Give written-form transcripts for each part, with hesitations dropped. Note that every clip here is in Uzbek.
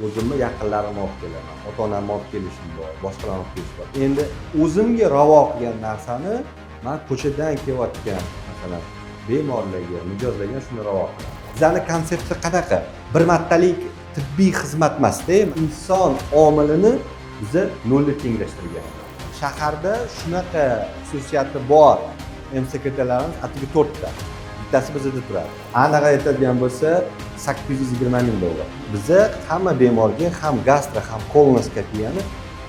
o'zimni yaqinlarimni olib kelaman, ota-onamni olib kelishim bor, boshqalarni olib kelish bor. Endi o'zimga ravo qilgan narsani men ko'chadan kelayotgan masalan bemorlarga, mijozlarga shuni ravo qilaman. Bizning konsepsiya qanaqa? Bir martalik tibbiy xizmat emas-da, inson omilini biz nolga tenglashtirgan. Shaharda shunaqa xususiyati bor MSKTlarimiz atigi 4 ta. Bittasi bizda turadi. Aniq aytadigan bo'lsa 820 ming dollar. Biza hamma bemorga ham gastro, ham kolonoskopiyani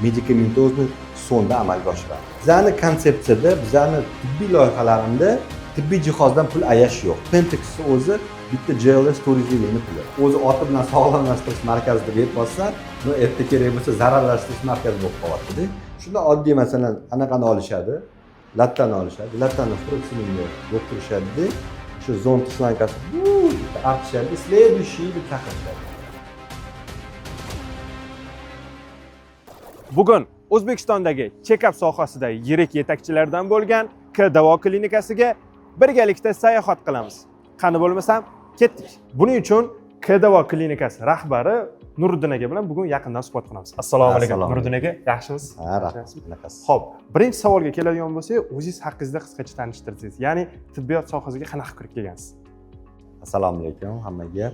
medikamentozni sonda amalga oshiramiz. Bizning konsepsiyada, bizning tibbiy loyihalarimizda tibbiy jihozdan pul ayash yo'q. Pentex o'zi bitta JLS turizmini puli. O'zi oti bilan sog'lomlashtirish markazi deb aytmasdan, bu erta kerak bo'lsa zararlashtirish markazi bo'lib qolyapti-da. Shunda oddiy masalan anaqani olishadi, lattani olishadi, lattani fruktini o'tirishadi, shu zont slankasi artishadi, следующий deb chaqirishadi. Bugun O'zbekistondagi check-up sohasida yirik yetakchilardan bo'lgan K-Davo klinikasiga birgalikda sayohat qilamiz. Qani bo'lmasam, ketdik. Buning uchun K-Davo klinikasi rahbari Nuriddin aka bilan bugun yaqindan suhbat qilamiz. Assalomu alaykum Nuriddin aka, yaxshimisiz? Ha, rahmat. Xo'p, birinchi savolga keladigan bo'lsak, o'zingiz haqingizda qisqacha tanishtirsangiz, ya'ni tibbiyot sohasiga qanaqa kirib kelgansiz? Assalomu alaykum hammaga.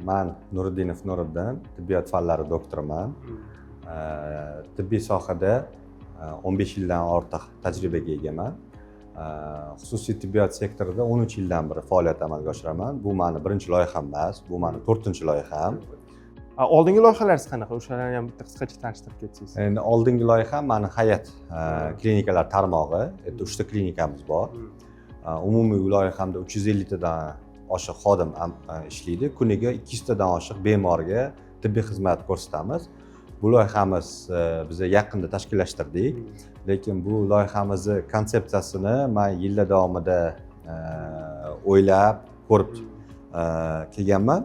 Men Nuriddinov Nuriddin, tibbiyot fanlari doktoriman. Tibbiy sohada 15 yildan ortiq tajribaga egaman. Xususiy tibbiyot sektorida 13 yildan beri faoliyat amalga oshiraman. Bu meni birinchi loyiham emas, bu meni 4-loyiham. Oldingi loyihalaringiz qanaqa? O'shalarni ham bitta qisqacha tanishtirib ketsangiz. Endi oldingi loyiham meni Hayat klinikalar tarmog'i, 3 ta klinikamiz bor. Umumiy loyihamda 350 tadan oshiq xodim ishlaydi. Kuniga 200 tadan oshiq bemorga tibbiy xizmat ko'rsatamiz. Bu loyihamiz biz yaqinda tashkillashtirdik. Lekin bu loyihamizni konsepsiyasini men yillar davomida o'ylab, ko'rib kelganman.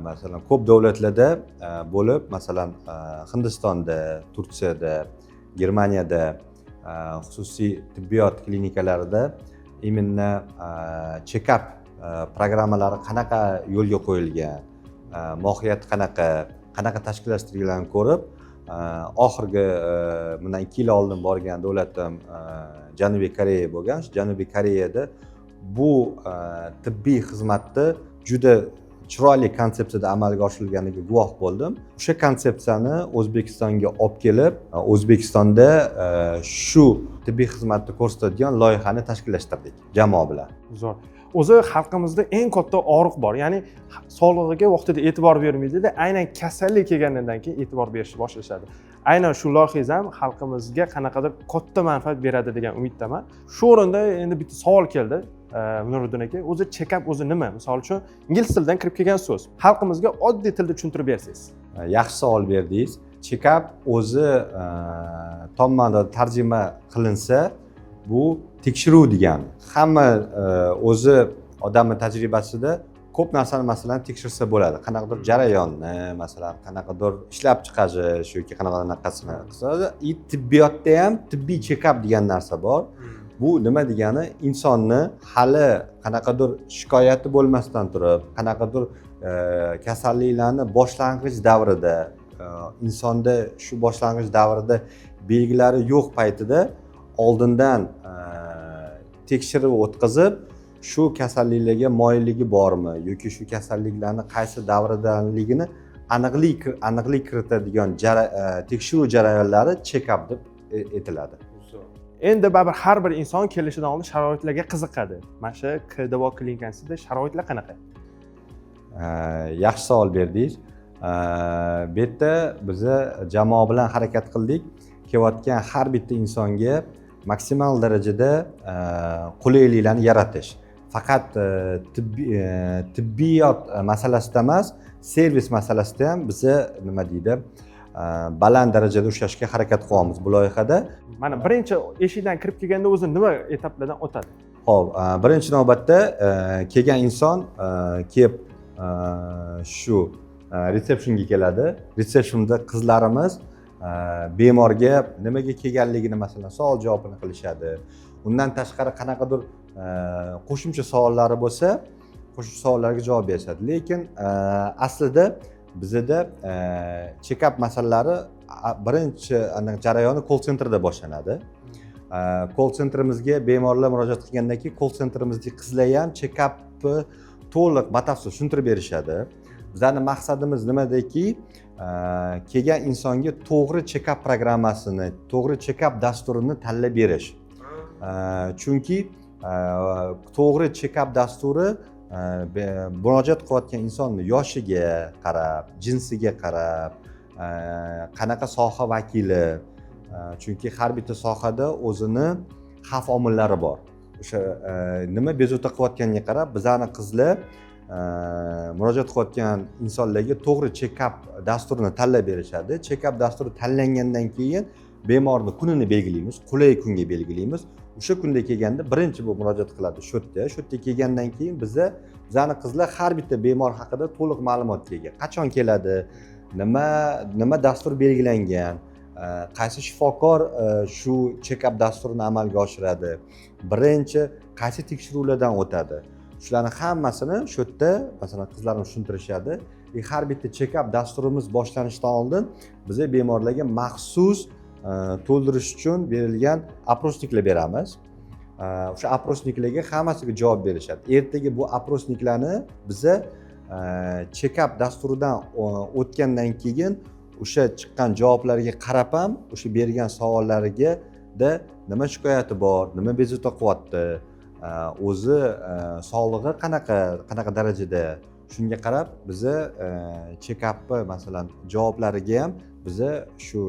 Masalan, ko'p davlatlarda bo'lib, masalan, Hindistonda, Turkiyada, Germaniyada xususiy tibbiyot klinikalarida именно check-up programmalari qanaqa yo'lga qo'yilgan, mohiyati qanaqa tashkillashtirilganini ko'rib, oxirgi bundan 2 yil oldin borgan davlatim Janubiy Koreya bo'lgan. Janubiy Koreyada bu tibbiy xizmatni juda chiroyli konsepsiyada amalga oshirilganiga guvoh bo'ldim. O'sha konsepsiyani O'zbekistonga olib kelib, O'zbekistonda shu tibbiy xizmatni ko'rsatadigan loyihani tashkillashtirdik jamoa bilan. Zo'r. O'zi xalqimizda eng katta og'riq bor. Ya'ni sog'lig'iga vaqtida e'tibor bermaydi-da, aynan kasallik kelganidan keyin e'tibor berishni boshlashadi. Aynan shu loyihangiz ham xalqimizga qanaqadir katta manfaat beradi degan umiddaman. Shu o'rinda endi bitta savol keldi. Nuriddin aka, o'zi check-up o'zi nima? Misol uchun ingliz tilidan kirib kelgan so'z. Xalqimizga oddiy tilda tushuntirib bersangiz. Yaxshi savol berdingiz. Check-up o'zi tom ma'noda tarjima qilinsa, bu tekshiruv degani. Hamma o'zi odamning tajribasida ko'p narsani masalan tekshirsa bo'ladi. Qanaqadir jarayonni, masalan, qanaqadir ishlab chiqarish yoki qanaqasini qilsa, tibbiyotda ham tibbiy check-up degan narsa bor. Bu nima degani? Insonni hali qanaqadir shikoyati bo'lmasdan turib, qanaqadir kasalliklarni boshlang'ich davrida, insonda shu boshlang'ich davrida belgilari yo'q paytida oldindan tekshirib o'tkazib, shu kasalliklarga moyilligi bormi yoki shu kasalliklarni qaysi davridanligini aniqlik kiritadigan tekshiruv jarayonlari check-up deb etiladi. Endi baribir har bir inson kelishidan oldin sharoitlarga qiziqadi. Mana shu K-Davo klinikasida sharoitlar qanaqa? Yaxshi savol berdingiz. Bu yerda biz jamoa bilan harakat qildik. Kelayotgan har bitta insonga maksimal darajada qulayliklarni yaratish. Faqat tibbiyot masalasida emas, servis masalasida ham biz nima deydi, baland darajada ushlashga harakat qilyapmiz bu loyihada. Mana birinchi eshikdan kirib kelganda o'zi nima etaplardan o'tadi? Xo'p, birinchi navbatda kelgan inson kelib shu resepsiyonga keladi. Resepsiyonda qizlarimiz bemorga nimaga kelganligini masalan savol-javobini qilishadi. Undan tashqari qanaqadir qo'shimcha savollari bo'lsa, qo'shimcha savollarga javob berishadi. Lekin aslida bizda check-up masalalari birinchi jarayoni call centerda boshlanadi. Call centrimizga bemorlar murojaat qilgandan keyin call centrimizning qizlar ham check-upni to'liq batafsil tushuntirib berishadi. Bizning maqsadimiz nimadaki, kelgan insonga to'g'ri check-up programmasini, to'g'ri check-up dasturini tanlab berish. Chunki to'g'ri check-up dasturi murojaat qilayotgan insonni yoshiga qarab, jinsiga qarab, qanaqa soha vakili, chunki har bitta sohada o'zini xavf omillari bor. O'sha nima bezovta qilayotganiga qarab bizning qizlar murojaat qilayotgan insonlarga to'g'ri check-up dasturini tanlab berishadi. Check-up dasturi tanlangandan keyin bemorning kunini belgilaymiz, qulay kunga belgilaymiz. O'sha kunda kelganda birinchi bu murojaat qiladi shu yerda kelgandan keyin bizning qizlar har bitta bemor haqida to'liq ma'lumotga ega. Qachon keladi, nima dastur belgilangan, qaysi shifokor shu check-up dasturini amalga oshiradi, birinchi qaysi tekshiruvlardan o'tadi. Shularning hammasini shu yerda masalan qizlarimiz tushuntirishadi. Har bitta check-up dasturimiz boshlanishidan oldin biz bemorlarga maxsus to'ldirish uchun berilgan aprosniklar beramiz. O'sha aprosniklarga hammasiga javob berishadi. Ertaga bu aprosniklarni biz check-up dasturidan o'tgandan keyin o'sha chiqqan javoblarga qarab ham o'sha bergan savollariga nima shikoyati bor, nima bezovta qilyapti, o'zi sog'lig'i qanaqa darajada, shunga qarab biz check-upni masalan javoblariga ham biz shu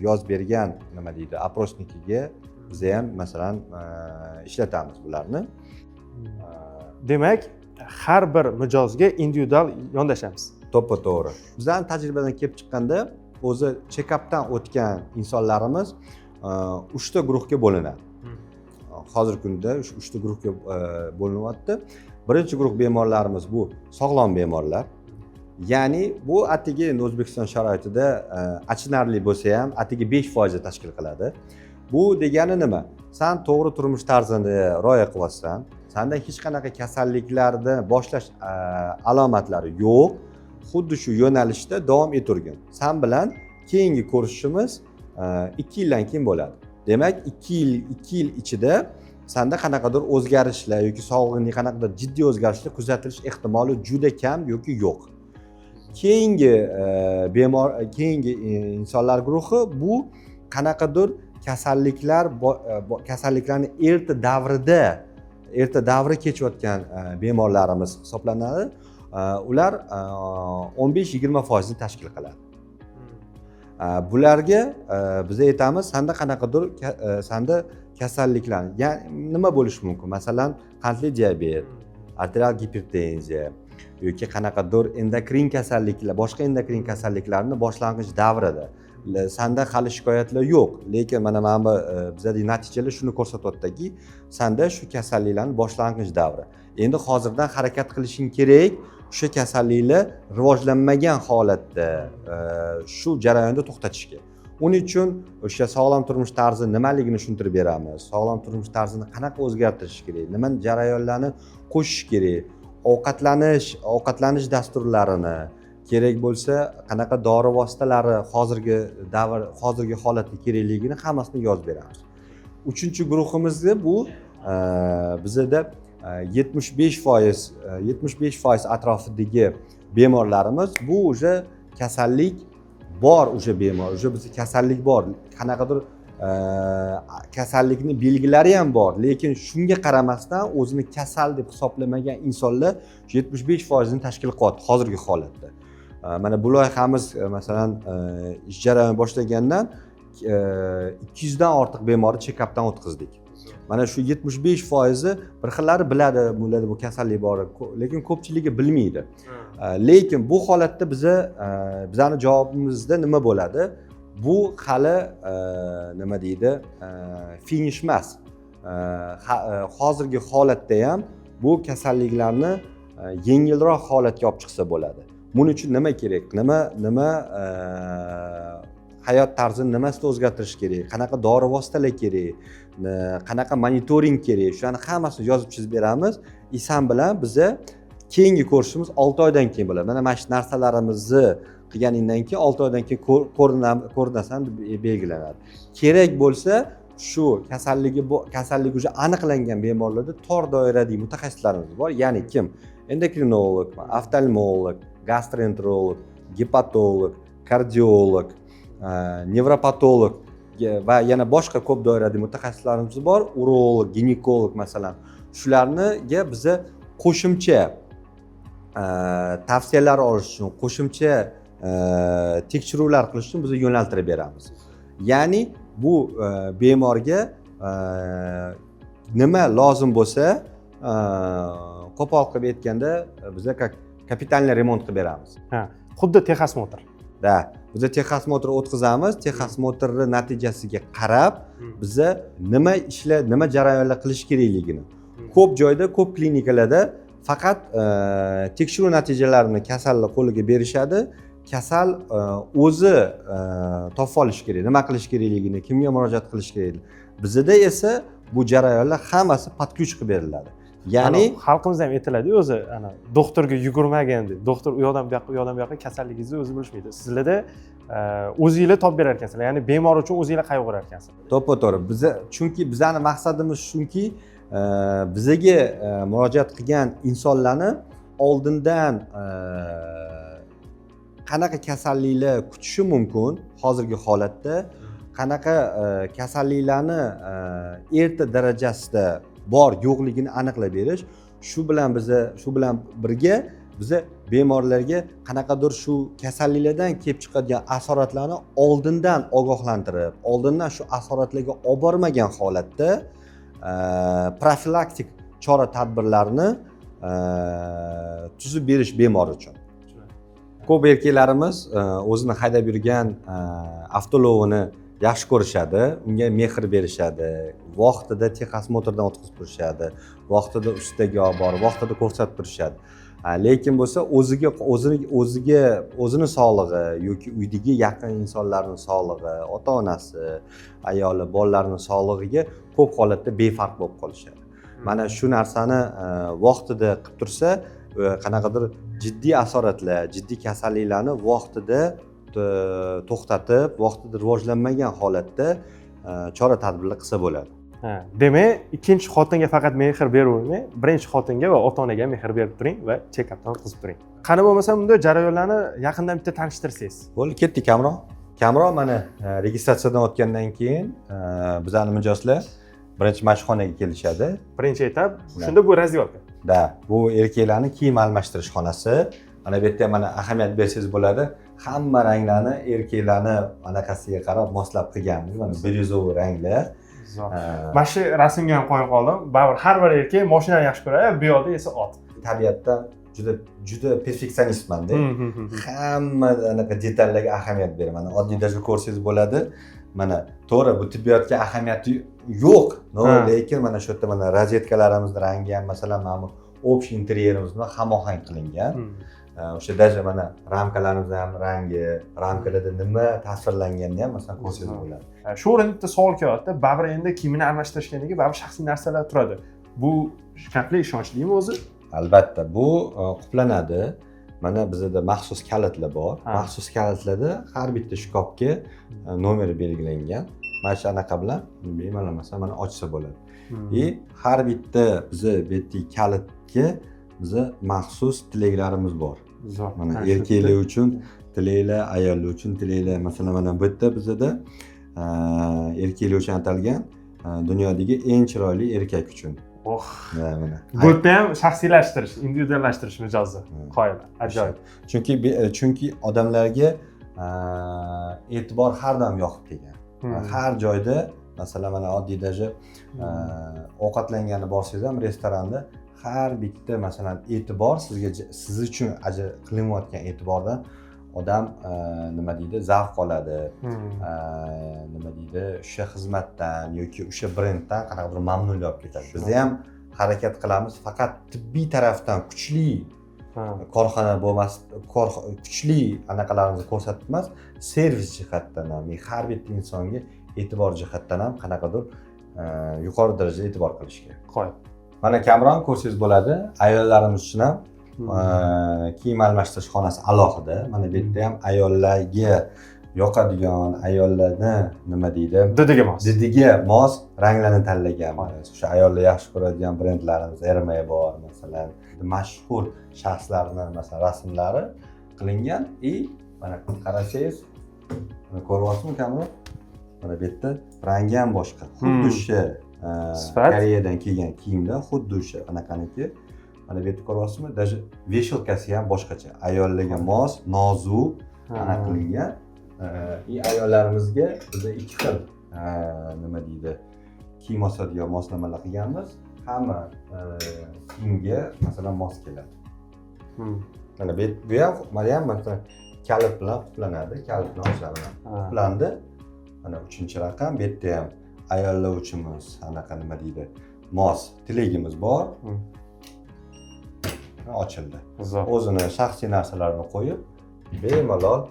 yozib bergan nima deydi aprosnikiga biz ham masalan ishlatamiz bularni. Demak, har bir mijozga individual yondashamiz. To'ppa-to'g'ri. Bizning tajribadan kelib chiqqanda o'zi check-updan o'tgan insonlarimiz 3 ta guruhga bo'linadi. Hozirgi kunda 3 ta guruhga bo'linyapti. Birinchi guruh bemorlarimiz bu sog'lom bemorlar. Ya'ni bu atigi endi O'zbekiston sharoitida achinarli bo'lsa ham atigi 5% tashkil qiladi. Bu degani nima? Sen to'g'ri turmush tarzini rioya qilyapsan, senda hech qanaqa kasalliklarni boshlash alomatlari yo'q. Xuddi shu yo'nalishda davom eturgin. Sen bilan keyingi ko'rishishimiz 2 yildan keyin bo'ladi. Demak, 2 yil ichida senda qanaqadir o'zgarishlar yoki sog'lig'ingda qanaqadir jiddiy o'zgarishlar kuzatilish ehtimoli juda kam yoki yo'q. Keyingi insonlar guruhi bu qanaqadir kasalliklarni erta davri kechayotgan bemorlarimiz hisoblanadi. Ular 15-20% ni tashkil qiladi. Bularga biz aytamiz, senda qanaqadir kasalliklar, ya'ni nima bo'lishi mumkin? Masalan, qandli diabet, arterial gipertenziya yoki qanaqadir endokrin kasalliklar, boshqa endokrin kasalliklarning boshlang'ich davrida senda hali shikoyatlar yo'q, lekin mana bu bizning natijalar shuni ko'rsatyaptiki, senda shu kasalliklarning boshlang'ich davri. Endi hozirdan harakat qilishing kerak. O'sha kasalliklar rivojlanmagan holatda shu jarayonda to'xtatishga. Uning uchun o'sha sog'lom turmush tarzi nimaligini tushuntirib beramiz. Sog'lom turmush tarzini qanaqa o'zgartirish kerak, nima jarayonlarni qo'shish kerak, ovqatlanish dasturlarini, kerak bo'lsa qanaqa dori vositalari hozirgi holatda kerakligini hammasini yozib beramiz. Uchinchi guruhimizda bu bizda 75% atrofidagi bemorlarimiz bu o'sha kasallik bor, o'sha bemor, o'sha bizda kasallik bor, qanaqadir kasallikni belgilari ham bor, lekin shunga qaramasdan o'zini kasal deb hisoblamagan insonlar 75% ni tashkil qilyapti hozirgi holatda. Mana bu loyihamiz masalan ish jarayoni boshlagandan 200 dan ortiq bemorni check-updan o'tkazdik. Mana shu 75% bir xillari biladi, bularda bu kasallik bor, lekin ko'pchiligi bilmaydi. Lekin bu holatda bizning javobimizda nima bo'ladi? Bu hali nima deydi? Finish emas. Hozirgi holatda ham bu kasalliklarni yengilroq holatga olib chiqsa bo'ladi. Buning uchun nima kerak? Nima hayot tarzini nimasida o'zgartirish kerak? Qanaqa dori vositalar kerak? Qanaqa monitoring kerak? Shularni hammasini yozib chizib beramiz. Sen bilan biz keyingi ko'rishimiz 6 oydan keyin bo'ladi. Mana shu narsalarimizni qilganingdan keyin 6 oydan keyin ko'rinasan deb belgilanadi. Kerak bo'lsa shu kasallik уже aniqlangan bemorlarda tor doiradagi mutaxassislarimiz bor. Ya'ni kim? Endokrinolog, oftalmolog, gastroenterolog, gepatolog, kardiolog, nevropatolog va yana boshqa ko'p doiradagi mutaxassislarimiz bor. Urolog, ginekolog masalan. Shularniga biza qo'shimcha tavsiyalar olish uchun, qo'shimcha tekshiruvlar qilish uchun biz yo'naltirib beramiz. Ya'ni bu bemorga nima lozim bo'lsa, qo'pol qilib aytganda biz kapitalniy remont qilib beramiz. Ha, xuddi texosmotr. Da, biz texosmotr o'tkazamiz. Texosmotrning natijasiga qarab biz nima jarayonlar qilish kerakligini. Ko'p joyda, ko'p klinikalarda faqat tekshiruv natijalarini kasallar qo'liga berishadi. Kasal o'zi topib olish kerak, nima qilish kerakligini, kimga murojaat qilish kerakligini. Bizda esa bu jarayonlar hammasi под ключ qilib beriladi. Ya'ni xalqimizda ham aytiladi-ku o'zi, ana doktorga yugurmagin deb. Doktor u yoqdan bu yoqqa, u yoqdan bu yoqqa kasalligingizni o'zi bilishmaydi. Sizlarda o'zingizlar topib berar ekansizlar. Ya'ni bemor uchun o'zingizlar qayg'urar ekansizlar. To'g'ri. Chunki bizning maqsadimiz shunki, bizaga murojaat qilgan insonlarni oldindan qanaqa kasalliklar kutishi mumkin hozirgi holatda, qanaqa kasalliklarni erta darajasida bor yo'qligini aniqlab berish, shu bilan birga biza bemorlarga qanaqadir shu kasalliklardan kelib chiqadigan asoratlarni oldindan ogohlantirib, oldindan shu asoratlarga olib bormagan holatda profilaktik chora-tadbirlarni tuzib berish bemor uchun. Ko'p erkaklarimiz o'zini haydab yurgan avtolovini yaxshi ko'rishadi, unga mehr berishadi, vaqtida texosmotrdan o'tkazib turishadi, vaqtida ustiga olib borib, vaqtida ko'rsatib turishadi. Lekin bo'lsa o'zini sog'lig'i yoki uydagi yaqin insonlarning sog'lig'i, ota-onasi, ayoli, bolalarining sog'lig'iga ko'p holatda befarq bo'lib qolishadi. Mana shu narsani vaqtida qilib tursa, qanaqadir jiddiy asoratlar, jiddiy kasalliklarni vaqtida to'xtatib, vaqtida rivojlanmagan holatda chora-tadbirlar qilsa bo'ladi. Demak, ikkinchi xotinga faqat mehr beravermay, birinchi xotinga va ota-onaga mehr berib turing va check-updan o'tkazib turing. Qani bo'lmasa bunda jarayonlarni yaqindan bitta tanishtirsangiz. Bo'ldi, ketdik Kamron. Kamron mana registratsiyadan o'tgandan keyin bizning mijozlar birinchi mashxonaga kelishadi. Birinchi etap, shunda bu razyolka. Da, bu erkaklarning kiyim almashtirish xonasi. Mana bu yerda ham mana ahamiyat bersangiz bo'ladi. Hamma ranglarni erkaklarni anaqasiga qarab moslab qilganmiz. Mana biryozoviy ranglar. Mana shu rasmga ham qo'yib qoldim. Baribir har bir erkak mashinani yaxshi ko'radi, bu yoqda esa ot. Tabiatdan juda perfeksionistman-da. Hamma anaqa detallarga ahamiyat beraman. Oddiy даже ko'rsangiz bo'ladi. Mana to'g'ri, bu tibbiyotga ahamiyati yo'q, lekin mana shu yerda mana rozetkalarimizni rangi ham masalan mana bu общий interyerimiz bilan hamohang qilingan. O'sha даже mana ramkalarimizni ham rangi, ramkalarda nima tasvirlanganini ham masalan ko'rsangiz bo'ladi. Shu o'rinda bitta savol kelyapti. Baribir endi kiyimini almashtirishganiga baribir shaxsiy narsalar turadi. Bu qanday ishonchlimi o'zi? Albatta, bu quplanadi. Mana bizda maxsus kalitlar bor. Maxsus kalitlarda har bitta shkafga nomer belgilangan. Mana shu anaqa bilan bemalol masalan mana ochsa bo'ladi. Har bitta biza bu yerda kalitga biza maxsus tilaklarimiz bor. Mana erkaklar uchun tilaklar, ayollar uchun tilaklar. Masalan mana bu yerda bizda erkaklar uchun atalgan dunyodagi eng chiroyli erkak uchun. Mana. Bu yerda ham shaxsiylashtirish, individuallashtirish mijozi qoyil. Ajoyib. Chunki odamlarga e'tibor har doim yoqib kelgan. Har joyda masalan mana oddiy даже ovqatlangani borsangiz ham restoranda har bitta masalan e'tibor siz uchun qilinayotgan e'tibordan odam nima deydi, zavq oladi. Nima deydi, o'sha xizmatdan yoki o'sha brenddan qanaqadir mamnunlik olib ketadi. Biz ham harakat qilamiz, faqat tibbiy tarafdan kuchli korxona bo'lmas, kuchli anaqalarimizni ko'rsatib emas, servis jihatdan ham, har bitta insonga e'tibor jihatdan ham qanaqadir yuqori darajada e'tibor qilish kerak. Qo'y. Mana Kamron ko'rsangiz bo'ladi, ayollarimiz uchun ham kiyim almashtirish xonasi alohida. Mana bu yerda ham ayollarga yoqadigan, ayollarni nima deydi? Didiga mos ranglarni tanlaganmiz. O'sha ayollar yaxshi ko'radigan brendlarimiz Hermes bor, masalan, mashhur shaxslarning masalan rasmlari qilingan. Mana qarasangiz, mana ko'ryapsizmi kamera? Mana bu yerda rangi ham boshqa. Xuddi o'sha Koreyadan kelgan kiyimlar xuddi o'sha anaqaniki. Mana bu yerda ko'ryapsizmi? Даже veshelkasi ham boshqacha. Ayollarga mos, nozik anaqa qilingan. Ayollarimizga biza ikki xil nima deydi? Kiyim osadigan moslamalar qilganmiz. Hamma kiyimga masalan mos keladi. Mana bu ham masalan kalit bilan quplanadi, kalit bilan ochiladi. Quplandi. Mana 3-raqam, bu yerda ham ayollar uchunmiz anaqa nima deydi? Mos tilagimiz bor. Ochildi. O'zini shaxsiy narsalarini qo'yib, bemalol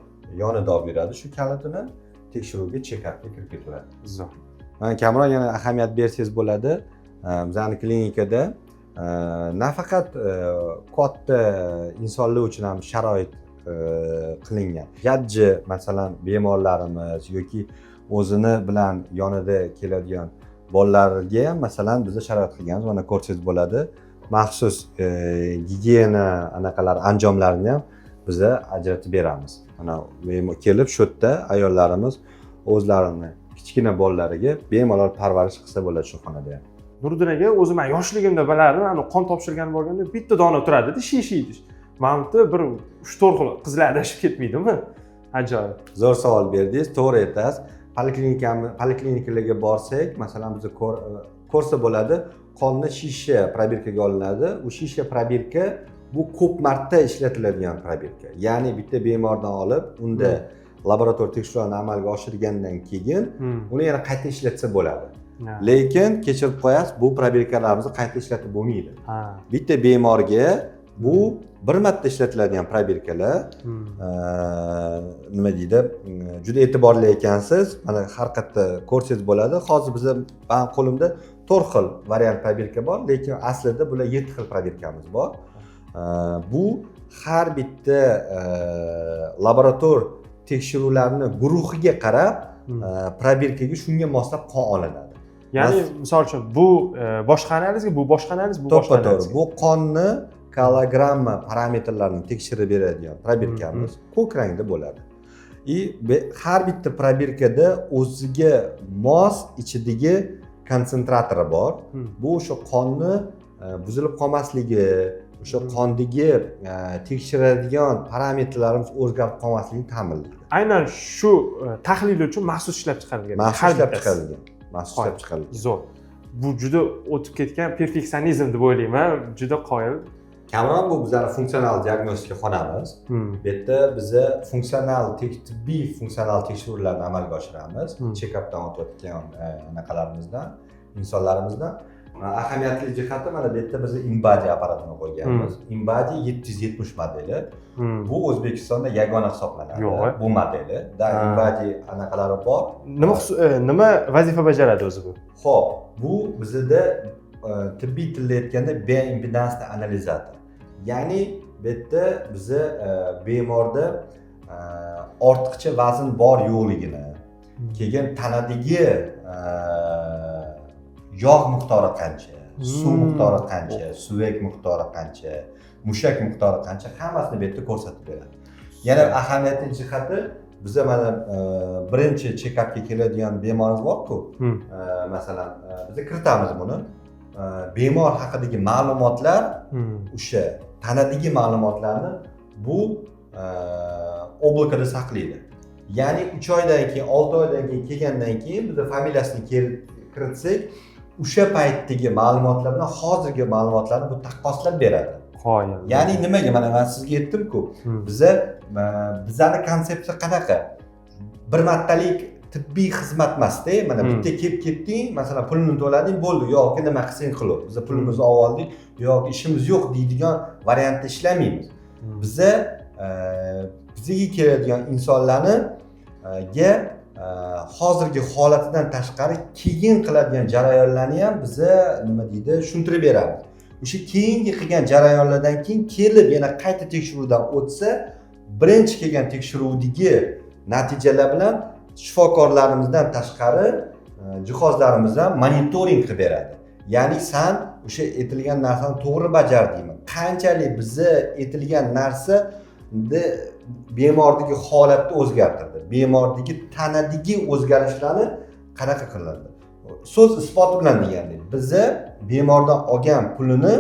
yonida olib beradi shu kalitini, tekshiruvga, check-upga kirib ketaveradi. Mana kamroq yana ahamiyat bersangiz bo'ladi. Bizning klinikada nafaqat katta insonlar uchun ham sharoit qilingan. Jajji masalan bemorlarimiz yoki o'zini bilan yonida keladigan bolalarga ham masalan biz sharoit qilganmiz. Mana ko'rsangiz bo'ladi. Maxsus gigiyena anaqalar anjomlarini ham biz ajratib beramiz. Mana kelib shu yerda ayollarimiz o'zlarini kichkina bolalariga bemalol parvarish qilsa bo'ladi shu xonada ham. Nuriddin aka, o'zim yoshligimda bilardim, qon topshirgan borganda bitta dona turadi-da, shishi idish. Mana bir 3-4 xil qizlar adashib ketmaydimi? Ajoyib. Zo'r savol berdingiz, to'g'ri aytasiz. Poliklinikalarga borsak, masalan biz ko'rsa bo'ladi, qonni shisha probirkaga olinadi. U shisha probirka bu ko'p marta ishlatiladigan probirka. Ya'ni bitta bemordan olib, unda laborator tekshiruvlarni amalga oshirgandan keyin uni yana qayta ishlatsa bo'ladi. Lekin kechirib qo'yasiz, bu probirkalarimizni qayta ishlatib bo'lmaydi. Bitta bemorga bu bir marta ishlatiladigan probirkalar nima deydi? Juda e'tiborli ekansiz. Mana har qayerda ko'rsangiz bo'ladi. Hozir bizda qo'limda 4 xil variant probirka bor, lekin aslida bular 7 xil probirkamiz bor. Bu har bitta laborator tekshiruvlarni guruhiga qarab probirkaga shunga moslab qon olinadi. Ya'ni misol uchun bu boshqa analizga, bu boshqa analiz, bu boshqa analiz. Bu qonni kilogramma parametrlarini tekshirib beradigan probirkamiz ko'k rangda bo'ladi. Har bitta probirkada o'ziga mos ichidagi konsentratori bor. Bu o'sha qonni buzilib qolmasligi, o'sha qondagi tekshiradigan parametrlarimiz o'zgarib qolmasligini ta'minlaydi. Aynan shu tahlil uchun maxsus ishlab chiqarilgan. Maxsus ishlab chiqarilgan. Zo'r. Bu juda o'tib ketgan perfeksionizm deb o'ylayman. Juda qoyil. Kamroq bu bizning funksional diagnostika xonamiz. Bu yerda biz tibbiy funksional tekshiruvlarni amalga oshiramiz. Check-updan o'tayotgan anaqalarimizdan, insonlarimizdan. Ahamiyatli jihati mana bu yerda biz InBody apparatini qo'yganmiz. InBody 770 modeli. Bu O'zbekistonda yagona hisoblanadi. Bu modeli. InBody anaqalari bor. Nima vazifa bajaradi o'zi bu? Xo'p, bu bizda tibbiy tilda aytganda bioimpedansli analizator. Ya'ni bu yerda biz bemorda ortiqcha vazn bor yo'qligini, keyin tanadagi yog' miqdori qancha, suv miqdori qancha, suyak miqdori qancha, mushak miqdori qancha, hammasini bu yerda ko'rsatib beradi. Yana ahamiyatli jihati bizda mana birinchi check-upga keladigan bemorimiz bor-ku, masalan, biz kiritamiz buni. Bemor haqidagi ma'lumotlar o'sha tanadagi ma'lumotlarni bu oblakada saqlaydi. Ya'ni 3 oydan keyin, 6 oydan keyin kelgandan keyin biz familiyasini kiritsak, o'sha paytdagi ma'lumotlar bilan hozirgi ma'lumotlarni bu taqqoslab beradi. Ya'ni nimaga? Mana men sizga aytdim-ku, bizning konsepsiya qanaqa? Bir martalik tibbiy xizmat emas-da. Mana bitta kelib ketding, masalan, pulni to'lading, bo'ldi, yo'q, nima qilsang qilib. Biz pulimizni olib oldik, yo'q, ishimiz yo'q deydigan variantda ishlamaymiz. Bizga keladigan insonlarga hozirgi holatidan tashqari keyin qiladigan jarayonlarni ham biz nima deydi, tushuntirib beramiz. o'sha keyingi qilgan jarayonlardan keyin kelib yana qayta tekshiruvdan o'tsa, birinchi kelgan tekshiruvdagi natijalar bilan shifokorlarimizdan tashqari jihozlarimiz ham monitoring qilib beradi. Ya'ni sen o'sha aytilgan narsani to'g'ri bajardingmi? Qanchalik bizni aytilgan narsa bemordagi holatni o'zgartirdi? Bemordagi tanadagi o'zgarishlarni qanaqa qiladi? So'z isboti bilan degandek, bizni bemordan olgan pulini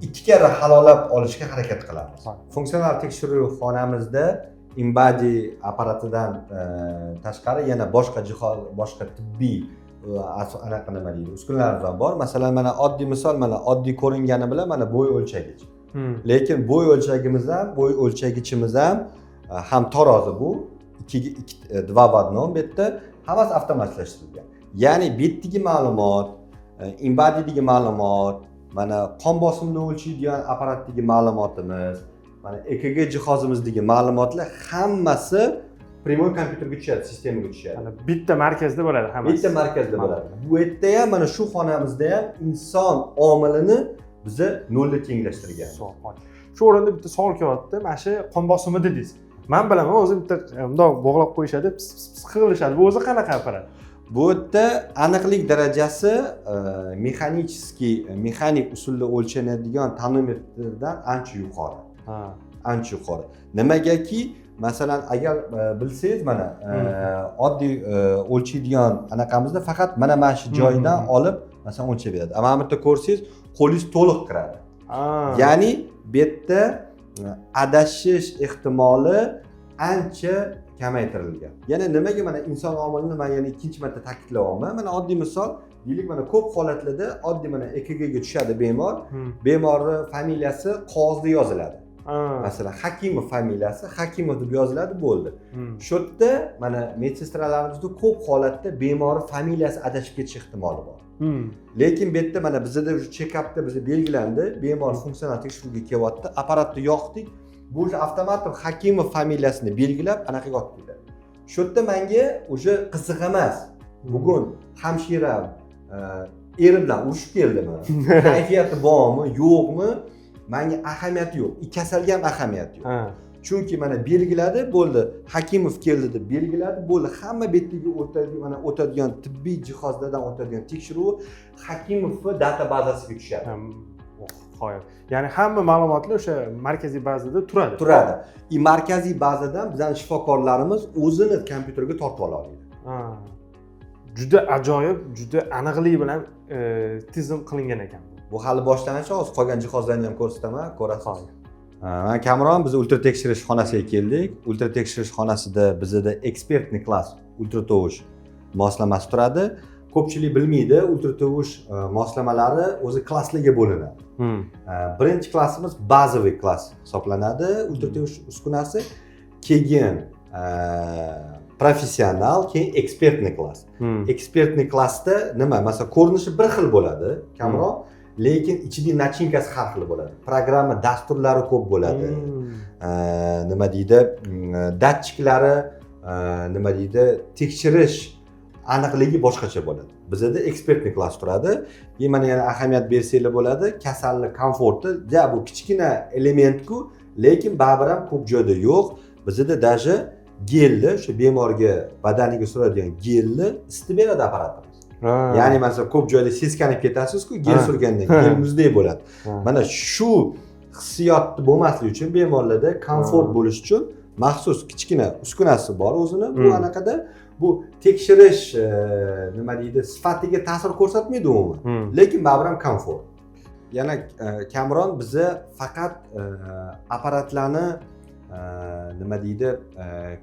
2 karra halolab olishga harakat qilamiz. Funksional tekshiruv xonamizda InBody apparatidan tashqari yana boshqa jihoz, boshqa tibbiy anaqa nima deydi, uskunalarimiz ham bor. Masalan, mana oddiy misol, mana oddiy ko'ringani bilan mana bo'y o'lchagich. Lekin bo'y o'lchagimiz ham, bo'y o'lchagichimiz ham tarozi bu 2 va 1 bu yerda hammasi avtomatlashtirilgan. Ya'ni bu yerdagi ma'lumot, InBody'dagi ma'lumot, mana qon bosimini o'lchaydigan apparatdagi ma'lumotimiz, mana EKG jihozimizdagi ma'lumotlar hammasi primoy kompyuterga tushadi, sistemaga tushadi. Mana bitta markazda bo'ladi hammasi. Bitta markazda bo'ladi. Bu yerda ham mana shu xonamizda ham inson omilini biza nolga tenglashtirgan. Shu o'rinda bitta savol kelyapti. Mana shu qon bosimi dedingiz. Men bilaman, o'zi bitta bundoq bog'lab qo'yishadi, pis qilishadi. Bu o'zi qanaqa apparat? Bu yerda aniqlik darajasi mexanik usulda o'lchanadigan tonometrdan ancha yuqori. Ancha yuqori. Nimagaki, masalan, agar bilsangiz, mana oddiy o'lchaydigan anaqamizda faqat mana shu joydan olib, masalan, o'lchab beradi. Ammo bu yerda ko'rsangiz, qo'lingiz to'liq kiradi. Ya'ni bu yerda adashish ehtimoli ancha kamaytirilgan. Yana nimaga mana inson omilini men yana ikkinchi marta ta'kidlayapman. Mana oddiy misol, deylik, mana ko'p holatlarda oddiy mana EKG ga tushadi bemor. Bemorning familiyasi qog'ozda yoziladi. Masalan, Hakimov familiyasi, Hakimov deb yoziladi, bo'ldi. Shu yerda mana medsestralarimizda ko'p holatda bemorning familiyasi adashib ketish ehtimoli bor. Lekin bu yerda mana bizda o'sha check-upda bizga belgilandi, bemor funksional tekshiruvga kelyapti, apparatni yoqdik. Bu avtomatik Hakimov familiyasini belgilab anaqa olib ketadi. Shu yerda menga o'sha qiziq emas. Bugun hamshira eri bilan urushib keldimi? Kayfiyati bormi, yo'qmi? Menga ahamiyati yo'q. Kasalga ham ahamiyati yo'q. Chunki mana belgiladi, bo'ldi. Hakimov keldi deb belgiladi, bo'ldi. Hamma betdagi o'tadigan tibbiy jihozlardan o'tadigan tekshiruv Hakimovning databazasiga tushadi. Qo'yib. Ya'ni hamma ma'lumotlar o'sha markaziy bazada turadi. Turadi. Markaziy bazadan bizning shifokorlarimiz o'zini kompyuterga tortib oladi. Juda ajoyib, juda aniqlik bilan tizim qilingan ekan. Bu hali boshlanishi, hozir qolgan jihozlarni ham ko'rsataman, ko'rasiz. Men Kamron, biz ultra tekshirish xonasiga keldik. Ultra tekshirish xonasida bizda ekspertniy klass ultratovush moslamasi turadi. Ko'pchilik bilmaydi, ultratovush moslamalari o'zi klasslarga bo'linadi. Birinchi klassimiz bazaviy klass hisoblanadi, ultratovush uskunasi. Keyin professional, keyin ekspertniy klass. Ekspertniy klassda nima? Masalan, ko'rinishi bir xil bo'ladi, Kamron, lekin ichidagi nachinkasi har xil bo'ladi. Programma dasturlari ko'p bo'ladi. Nima deydi? Datchiklari, nima deydi? Tekshirish aniqligi boshqacha bo'ladi. Bizda ekspertniy klass turadi. Mana yana ahamiyat bersanglar bo'ladi. Kasallik komforti, ja bu kichkina elementku, lekin baribir ham ko'p joyda yo'q. Bizda даже gelni, o'sha bemorga badaniga suradigan gelni isitib beradi apparatimiz. Ya'ni masalan ko'p joyda seskanib ketasiz-ku, gel surgandan keyin muzdek bo'ladi. Mana shu hissiyotni bo'lmasligi uchun bemorlarda komfort bo'lish uchun maxsus kichkina uskunasi bor o'zini. Bu anaqada bu tekshirish nima deydi, sifatiga ta'sir ko'rsatmaydi umuman. Lekin baribir ham komfort. Yana Kamron biza faqat apparatlarni nima deydi,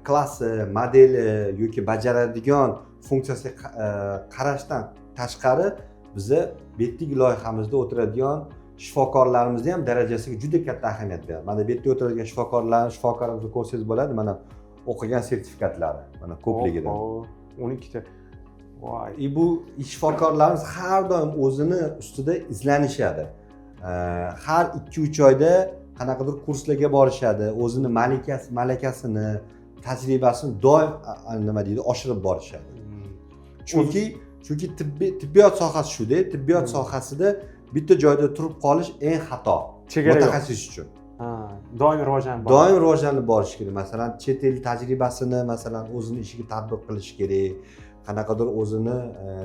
klassi, modeli yoki bajaradigan funksiyasiga qarashdan tashqari biza betdagi loyihamizda o'tiradigan shifokorlarimizni ham darajasiga juda katta ahamiyat beradi. Mana bu yerda o'tiradigan shifokorlarimizni ko'rsangiz bo'ladi, mana o'qigan sertifikatlari, mana ko'pligidan. 12 ta. Voy. Bu shifokorlarimiz har doim o'zini ustida izlanishadi. Har 2-3 oyda qanaqadir kurslarga borishadi, o'zini malakasini, tajribasini doim nima deydi, oshirib borishadi. Chunki tibbiyot sohasi shuda, tibbiyot sohasida bitta joyda turib qolish eng xato Chegara yo'q. mutaxassis uchun. Ha, doimiy rivojlanib boradi. Doim rivojlanib borish kerak. Masalan, chet el tajribasini masalan o'zini ishiga tatbiq qilish kerak. Qanaqadir o'zini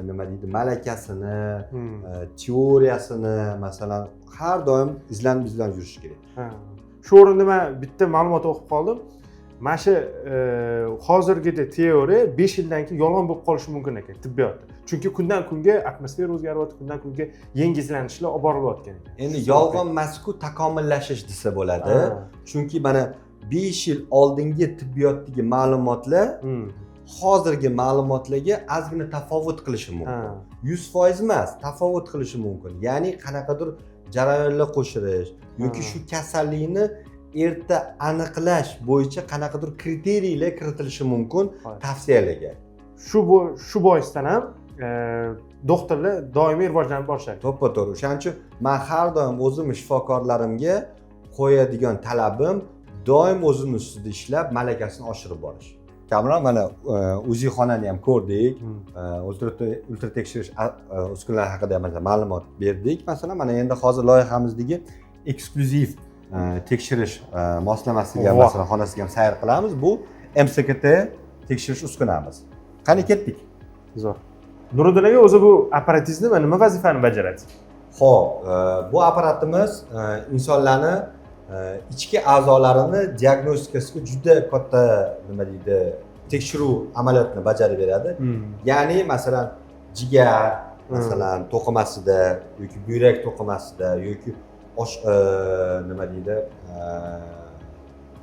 nima deydi, malakasini, teoriyasini masalan har doim izlanib yurish kerak. Ha. Shu o'rinda men bitta ma'lumot o'qib qoldim. Mana shu hozirgidek teoriya 5 yildan keyin yolg'on bo'lib qolishi mumkin ekan tibbiyotda. Chunki kundan kunga atmosfera o'zgaryapti, kundan kunga yangi izlanishlar olib borilayotgan ekan. Endi yolg'on emas-ku, takomillashish desa bo'ladi. Chunki mana 5 yil oldingi tibbiyotdagi ma'lumotlar hozirgi ma'lumotlarga ozgina tafovut qilishi mumkin. 100% emas, tafovut qilishi mumkin. Ya'ni qanaqadir jarayonlar qo'shirish yoki shu kasallikni erta aniqlash bo'yicha qanaqadir kriteriyalar kiritilishi mumkin tavsiyalarga. Shu boisdan ham doktorlar doimiy rivojlanib borishadi. To'ppa-to'g'ri. O'shaning uchun men har doim o'zim shifokorlarimga qo'yadigan talabim doim o'zini ustida ishlab, malakasini oshirib borish. Kamroq mana UZI xonani ham ko'rdik, ultra tekshirish uskunalari haqida ham ma'lumot berdik. Masalan, mana endi hozir loyihamizdagi eksklyuziv tekshirish moslamasiga masalan xonasiga ham sayr qilamiz. Bu MSKT tekshirish uskunamiz. Qani ketdik. Zo'r. Nuriddin aka, o'zi bu apparatingiz nima vazifani bajaradi? Xo'p, bu apparatimiz insonlarni ichki a'zolarini diagnostikasiga juda katta nima deydi, tekshiruv amaliyotini bajarib beradi. Ya'ni masalan jigar, masalan to'qimasida yoki buyrak to'qimasida yoki nima deydi,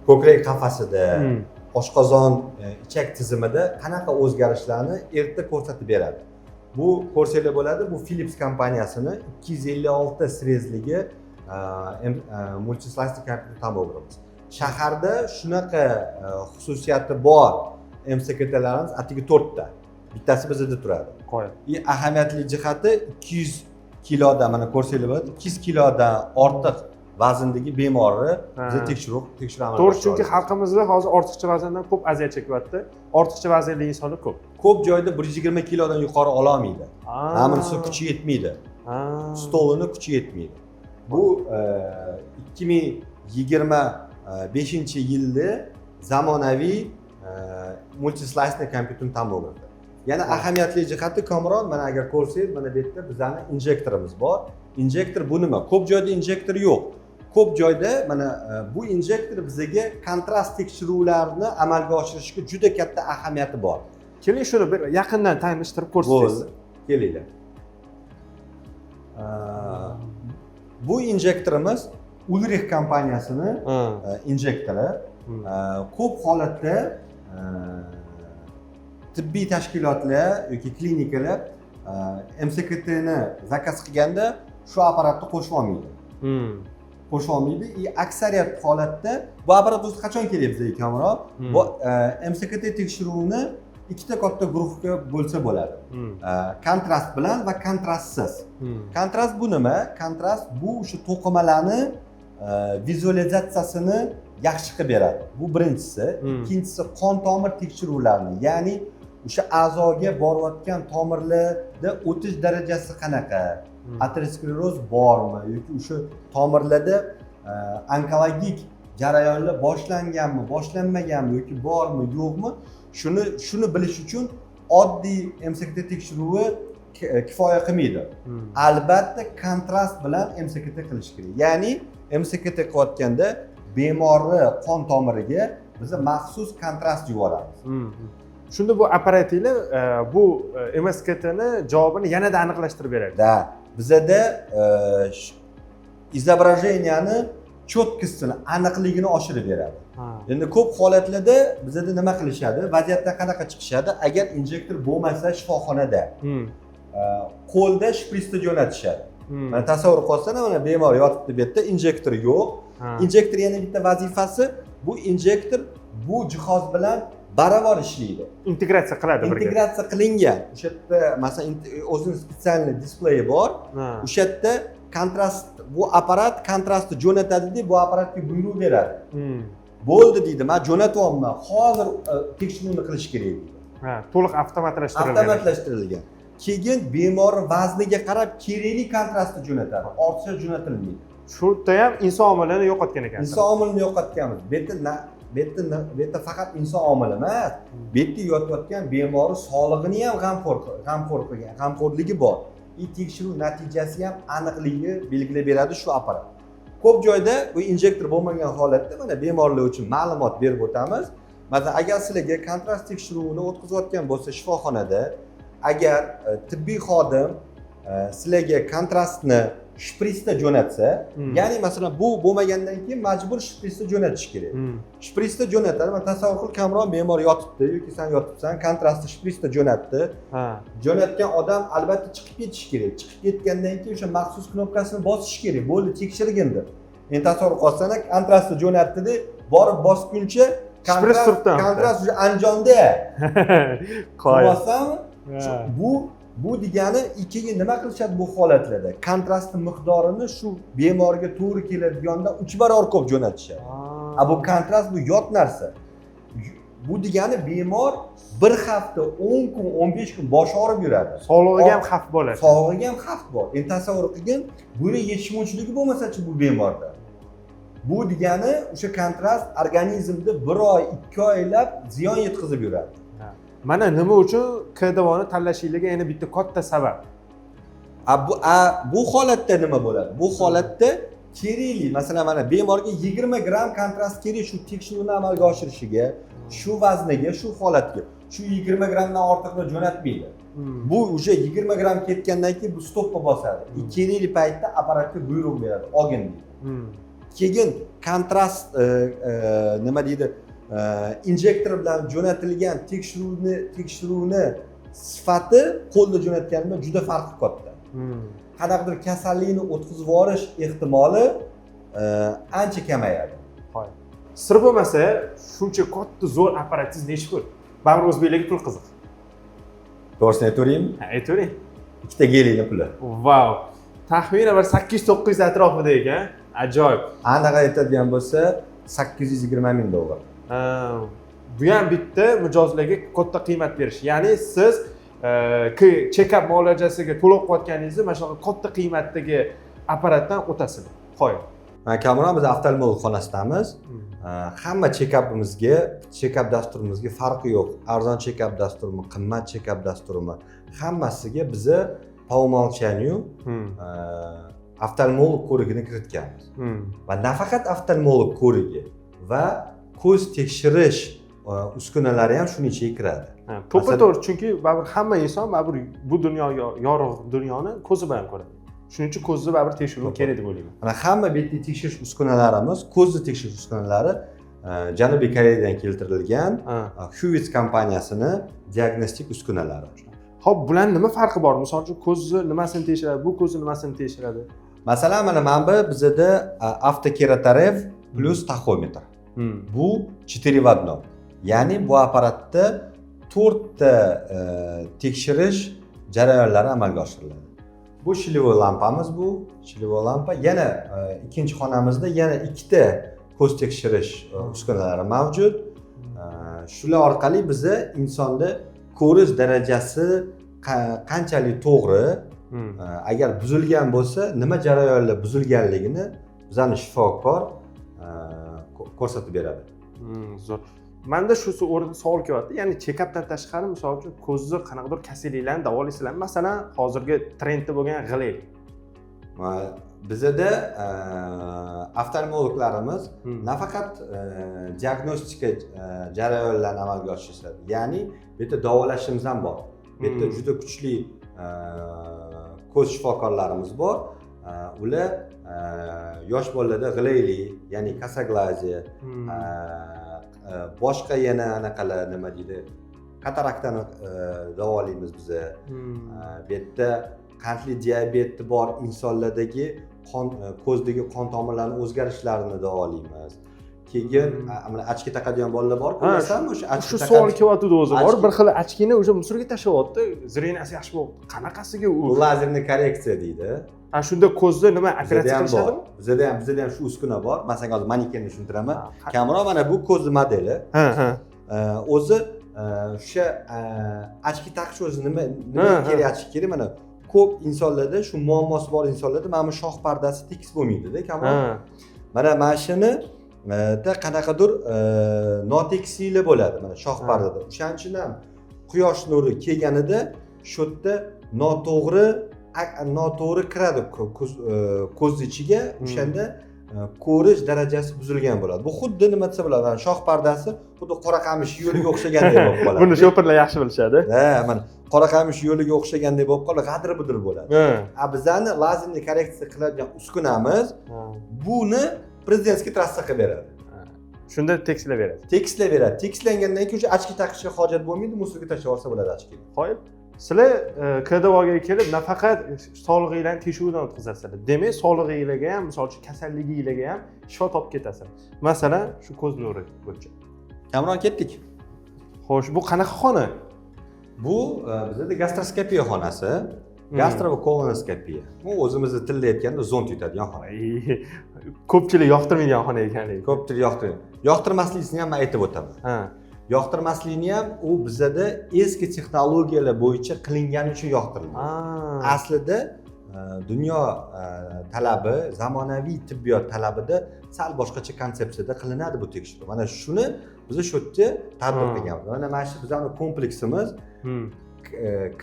ko'krak qafasida, oshqozon ichak tizimida qanaqa o'zgarishlarni erta ko'rsatib beradi. Bu ko'rsanglar bo'ladi, bu Philips kompaniyasini 256 srezligi multislayster kompyuter tomograf. Shaharda shunaqa xususiyati bor MSKTlarimiz atigi 4 ta. Bittasi bizda turadi. Qo'yib. Ahamiyatli jihati 200 kilodan, mana ko'rsanglar bo'ladi, 200 kilodan ortiq vazndagi bemorni biz tekshiramiz. To'g'ri, chunki xalqimizda hozir ortiqcha vazndan ko'p aziyat chekyapti. Ortiqcha vaznli insonlar ko'p. Ko'p joyda 120 kilodan yuqori ola olmaydi. Hammasi kuchi yetmaydi. Stolini kuchi yetmaydi. Bu 2025-yilda zamonaviy multislayster kompyuter tomografi. Yana ahamiyatli jihati Kamron, mana agar ko'rsangiz, mana bu yerda bizning injektorimiz bor. Injektor bu nima? Ko'p joyda injektor yo'q. Ko'p joyda mana bu injektor bizga kontrast tekshiruvlarni amalga oshirishga juda katta ahamiyati bor. Keling, shuni bir yaqindan tanishtirib ko'rsangiz. Kelinglar. Bu injektorimiz Ulrich kompaniyasini injektori. Ko'p holatda tibbiy tashkilotlar yoki klinikalar MSKTni zakaz qilganda shu apparatni qo'shib olmaydi. Qo'shib olmaydi. Aksariyat holatda bu apparat o'zi qachon kerak bizga kamroq? Bu MSKT tekshiruvini ikkita katta guruhga bo'lsa bo'ladi. Kontrast bilan va kontrastsiz. Kontrast bu nima? Kontrast bu o'sha to'qimalarni vizualizatsiyasini yaxshi qilib beradi. Bu birinchisi. Ikkinchisi qon tomir tekshiruvlarini, ya'ni o'sha a'zoga borayotgan tomirlarda o'tish darajasi qanaqa? Ateroskleroz bormi yoki o'sha tomirlarda onkologik jarayonlar boshlanganmi, boshlanmaganmi yoki bormi, yo'qmi? Shuni bilish uchun oddiy MSKT tekshiruvi kifoya qilmaydi. Albatta kontrast bilan MSKT qilish kerak. Ya'ni MSKT qilayotganda bemorni qon tomiriga biz maxsus kontrast yuboramiz. Shunda bu apparatinglar bu MSKTni javobini yanada aniqlashtirib beradi. Da, bizda izobrajeniyani cho'tkisini, aniqligini oshirib beradi. Endi ko'p holatlarda bizda nima qilishadi? Vaziyatdan qanaqa chiqishadi? Agar injektor bo'lmasa shifoxonada qo'lda shpritsda jo'natishadi. Mana tasavvur qilsana, mana bemor yotibdi bu yerda, injektor yo'q. Injektor yana bitta vazifasi, bu injektor bu jihoz bilan baravar ishlaydi. Integratsiya qiladi birga. Integratsiya qilingan. O'sha yerda masalan o'zining spetsialniy displeyi bor. O'sha yerda kontrast, bu apparat kontrastni jo'natadi-da, bu apparatga buyruq beradi. Bo'ldi deydi, men jo'natyapman, hozir tekshiruvni qilish kerak deydi. To'liq avtomatlashtirilgan. Avtomatlashtirilgan. keyin bemor vazniga qarab kerakli kontrastni jo'natadi. Ortiqcha jo'natilmaydi. Shu yerda ham inson omilini yo'qotgan ekan. Inson omilini yo'qotganmiz. Bu yerda faqat inson omili emas, bu yerda yotayotgan bemorning sog'lig'ini ham g'amxo'rligi bor. Tekshiruv natijasi ham aniqligi belgilab beradi shu apparat. Ko'p joyda bu injektor bo'lmagan holatda mana bemorlar uchun ma'lumot berib o'tamiz. Masalan, agar sizlarga kontrast tekshiruvini o'tkazayotgan bo'lsa shifoxonada, agar tibbiy xodim sizlarga kontrastni shpritsda jo'natsa, ya'ni masalan bu bo'lmagandan keyin majbur shpritsda jo'natish kerak. Shpritsda jo'natadi. Mana tasavvur qil, kamron bemor yotibdi yoki sen yotibsan, kontrastni shpritsda jo'natdi. Jo'natgan odam albatta chiqib ketishi kerak. Chiqib ketgandan keyin o'sha maxsus knopkasini bosish kerak. Bo'ldi, tekshirgindi. Endi tasavvur qilsana, kontrastni jo'natdi-da, borib bosguncha kontrast уже anjonda. Qo'yasizmi? Bu degani keyin nima qilishadi bu holatlarda? Kontrastning miqdorini shu bemorga to'g'ri keladigandan 3 barobar ko'p jo'natishadi. Bu kontrast bu yot narsa. Bu degani bemor bir hafta, 10 kun, 15 kun bosh og'rib yuradi. Sog'lig'iga ham xavf bo'ladi. Sog'lig'iga ham xavf bor. Endi tasavvur qilgin, buni yetishmovchiligi bo'lmasa-chi bu bemorda. Bu degani o'sha kontrast organizmda 1 oy, 2 oylab ziyon yetkazib yuradi. Mana nima uchun KDVni tanlashingiga yana bitta katta sabab. Bu holatda nima bo'ladi? Bu holatda kerakli, masalan mana bemorga 20 gram kontrast kerak shu tekshiruvni amalga oshirishiga, shu vazniga, shu holatga. Shu 20 gramdan ortiqni jo'natmaydi. Bu o'sha 20 gram ketgandan keyin bu stopga bosadi. Kerakli paytda apparatga buyruq beradi, olgin deydi. Keyin kontrast nima deydi? Injektor bilan jo'natilgan tekshiruvni sifati qo'lda jo'natgandan juda farqi katta. Qanaqadir kasallikni o'tkazib yuborish ehtimoli ancha kamayadi. Sir bo'lmasa, shuncha katta zo'r apparatingiz nechi pul? Baribir o'zbeklarga pul qiziq. To'g'risini aytavering? Ha, aytavering. Ikkita gelingni puli. Vau. Taxminan bir 800-900 atrofida ekan. Ajoyib. Aniq aytadigan bo'lsa, $820,000. Bu ham bitta mijozlarga katta qiymat berish. Ya'ni siz check-up muolajasiga to'lab qo'yotganingizni mana shunaqa katta qiymatdagi apparatdan o'tasizlar. Qo'ying. Kamron biz oftalmolog xonasidamiz. Hamma check-up dasturimizga farqi yo'q. Arzon check-up dasturimi, qimmat check-up dasturimi, hammasiga biza по умолчанию oftalmolog ko'rigini kiritganmiz. Va nafaqat oftalmolog ko'rigi va ko'z tekshirish uskunalari ham shuning ichiga kiradi. To'g'ri, chunki baribir hamma inson baribir bu dunyoga yorug' dunyoni ko'zi bilan ko'radi. Shuning uchun ko'zni baribir tekshiruv kerak deb o'ylayman. Mana hamma betli tekshirish uskunalarimiz, ko'zni tekshirish uskunalari Janubiy Koreyadan keltirilgan Hewitz kompaniyasini diagnostik uskunalari. Xo'p, bular nima farqi bor? Misol uchun ko'zni nimasini tekshiradi, bu ko'zni nimasini tekshiradi? Masalan, mana bizda avtokeratorev plus taxometr. Bu 4 в 1. Ya'ni bu apparatda 4 ta tekshirish jarayonlari amalga oshiriladi. Bu shilivoy lampamiz bu. Shilivoy lampa. Yana ikkinchi xonamizda yana 2 ta ko'z tekshirish uskunalari mavjud. Shular orqali biza insonda ko'rish darajasi qanchalik to'g'ri, agar buzilgan bo'lsa, nima jarayonlar buzilganligini bizani shifokor ko'rsatib beradi. Zo'r. Menda shu o'rinda savol kelyapti. Ya'ni check-updan tashqari, misol uchun ko'zni qanaqadir kasalliklarni davolaysizlar. Masalan, hozirgi trendda bo'lgan g'ilaylik. Bizda oftalmologlarimiz nafaqat diagnostika jarayonlarini amalga oshirishadi. Ya'ni bu yerda davolashimiz ham bor. Bu yerda juda kuchli ko'z shifokorlarimiz bor. Ular yosh bolalarda g'ilaylik, ya'ni kasaglaziya, boshqa yana anaqalar nima deydi, kataraktani davolaymiz biz. Bu yerda qandli diabeti bor insonlardagi ko'zdagi qon tomirlarining o'zgarishlarini davolaymiz. Keyin mana ochki taqadigan bolalar bor-ku, bilasanmi? Shu savol kelyapti o'zi. Bor bir xil ochkini o'sha musorga tashlayapti, zreniyasi yaxshi bo'ldi. Qanaqasiga u? Lazerni korreksiya deydi. Shunda ko'zni nima operatsiya qilishadimi? Bizda ham shu uskuna bor. Masalan, hozir manekenni tushuntiraman. Kamera mana bu ko'zni modeli. O'zi o'sha ochki taqish o'zi nimaga kerayishi kerak? Mana ko'p insonlarda shu muammosi bor insonlarda mana bu shoh pardasi tekis bo'lmaydi-da, kamroq. Mana shuni da qanaqadir notekisliklar bo'ladi mana shoh pardada. O'shaning uchun ham quyosh nuri kelganida shu yerda noto'g'ri kiradi ko'z ichiga, o'shanda ko'rish darajasi buzilgan bo'ladi. Bu xuddi nima desa bo'ladi, mana shoh pardasi xuddi qora qamish yo'liga o'xshagandek bo'lib qoladi. Buni sho'pirlar yaxshi bilishadi. Ha, mana qora qamish yo'liga o'xshagandek bo'lib qoladi, g'adir-budir bo'ladi. Bizani lazerli korreksiya qiladigan uskunamiz buni prezidentskiy trassa qilib beradi. Shunda tekslab beradi. Tekslab beradi. Tekslangandan keyin o'sha ochki taqishga hojat bo'lmaydi, musorga tashlab yuborsa bo'ladi ochkini. Qo'yib, sizlar KDVga kelib nafaqat sog'lig'inglarni tekshiruvdan o'tkazasizlar. Demak, sog'lig'inglarga ham, misol uchun kasalliginglarga ham shifo topib ketasizlar. Masalan, shu ko'z nuri bo'yicha. Kamron ketdik. Xo'sh, bu qanaqa xona? Bu bizda gastroskopiya xonasi. Gastro va kolonoskopiya. Bu o'zimizni tilda aytganda zond yutadigan xona. Ko'pchilik yoqtirmaydigan xona ekanligi. Ko'pchilik yoqtirmaydi. Yoqtirmaslikni ham aytib o'taman. Yoqtirmaslikni ham u bizada eski texnologiyalar bo'yicha qilingani uchun yoqtiriladi. Aslida dunyo talabi, zamonaviy tibbiyot talabida sal boshqacha konsepsiyada qilinadi bu tekshiruv. Mana shuni biz shu yerda tadbiq qilganmiz. Mana shu bizning kompleksimiz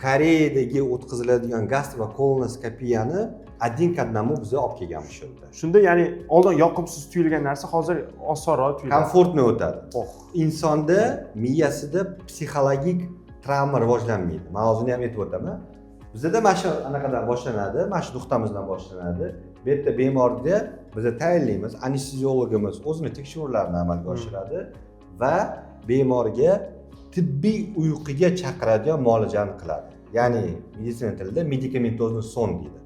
Koreyadagi o'tkaziladigan gastro va kolonoskopiyani один к одному bizga olib kelganmiz shu yerda. Shunda ya'ni oldin yoqimsiz tuyulgan narsa hozir osonroq tuyuladi. Komfortni o'tadi. Insonda miyasida psixologik travma rivojlanmaydi. Men hozir ham aytib o'taman. Bizda mana shu anaqadan boshlanadi, mana shu nuqtamizdan boshlanadi. Bu yerda bemorga biz tayinlaymiz, anesteziologimiz o'zini tekshiruvlarini amalga oshiradi va bemorga tibbiy uyquga chaqiradigan muolajani qiladi. Ya'ni meditsina tilida medikamentozniy son deydi.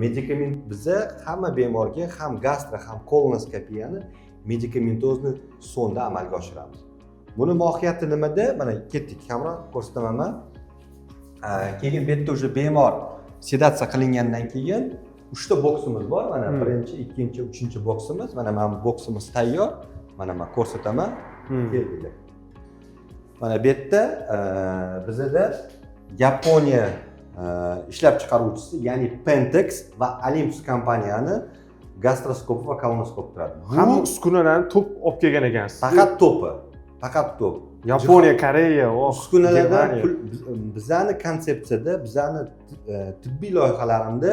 Medikament biza hamma bemorga ham gastro ham kolonoskopiyani medikamentozniy sonda amalga oshiramiz. Buni mohiyati nimada? Mana ketdik, kamroq ko'rsataman. Keyin bu yerda o'sha bemor sedatsiya qilingandan keyin 3 ta boksimiz bor. Mana birinchi, ikkinchi, uchinchi boksimiz. Mana bu boksimiz tayyor. Mana men ko'rsataman. Keldilar. Mana bu yerda bizda Yaponiya ishlab chiqaruvchisi, ya'ni Pentex va Olympus kompaniyani gastroskopi va kolonoskopi turadi. Hamma uskunalarni to'p olib kelgan ekansiz. Faqat to'pi. Faqat to'p. Yaponiya, Koreya, uskunalarda bizani konsepsiyada, bizani tibbiy loyihalarimda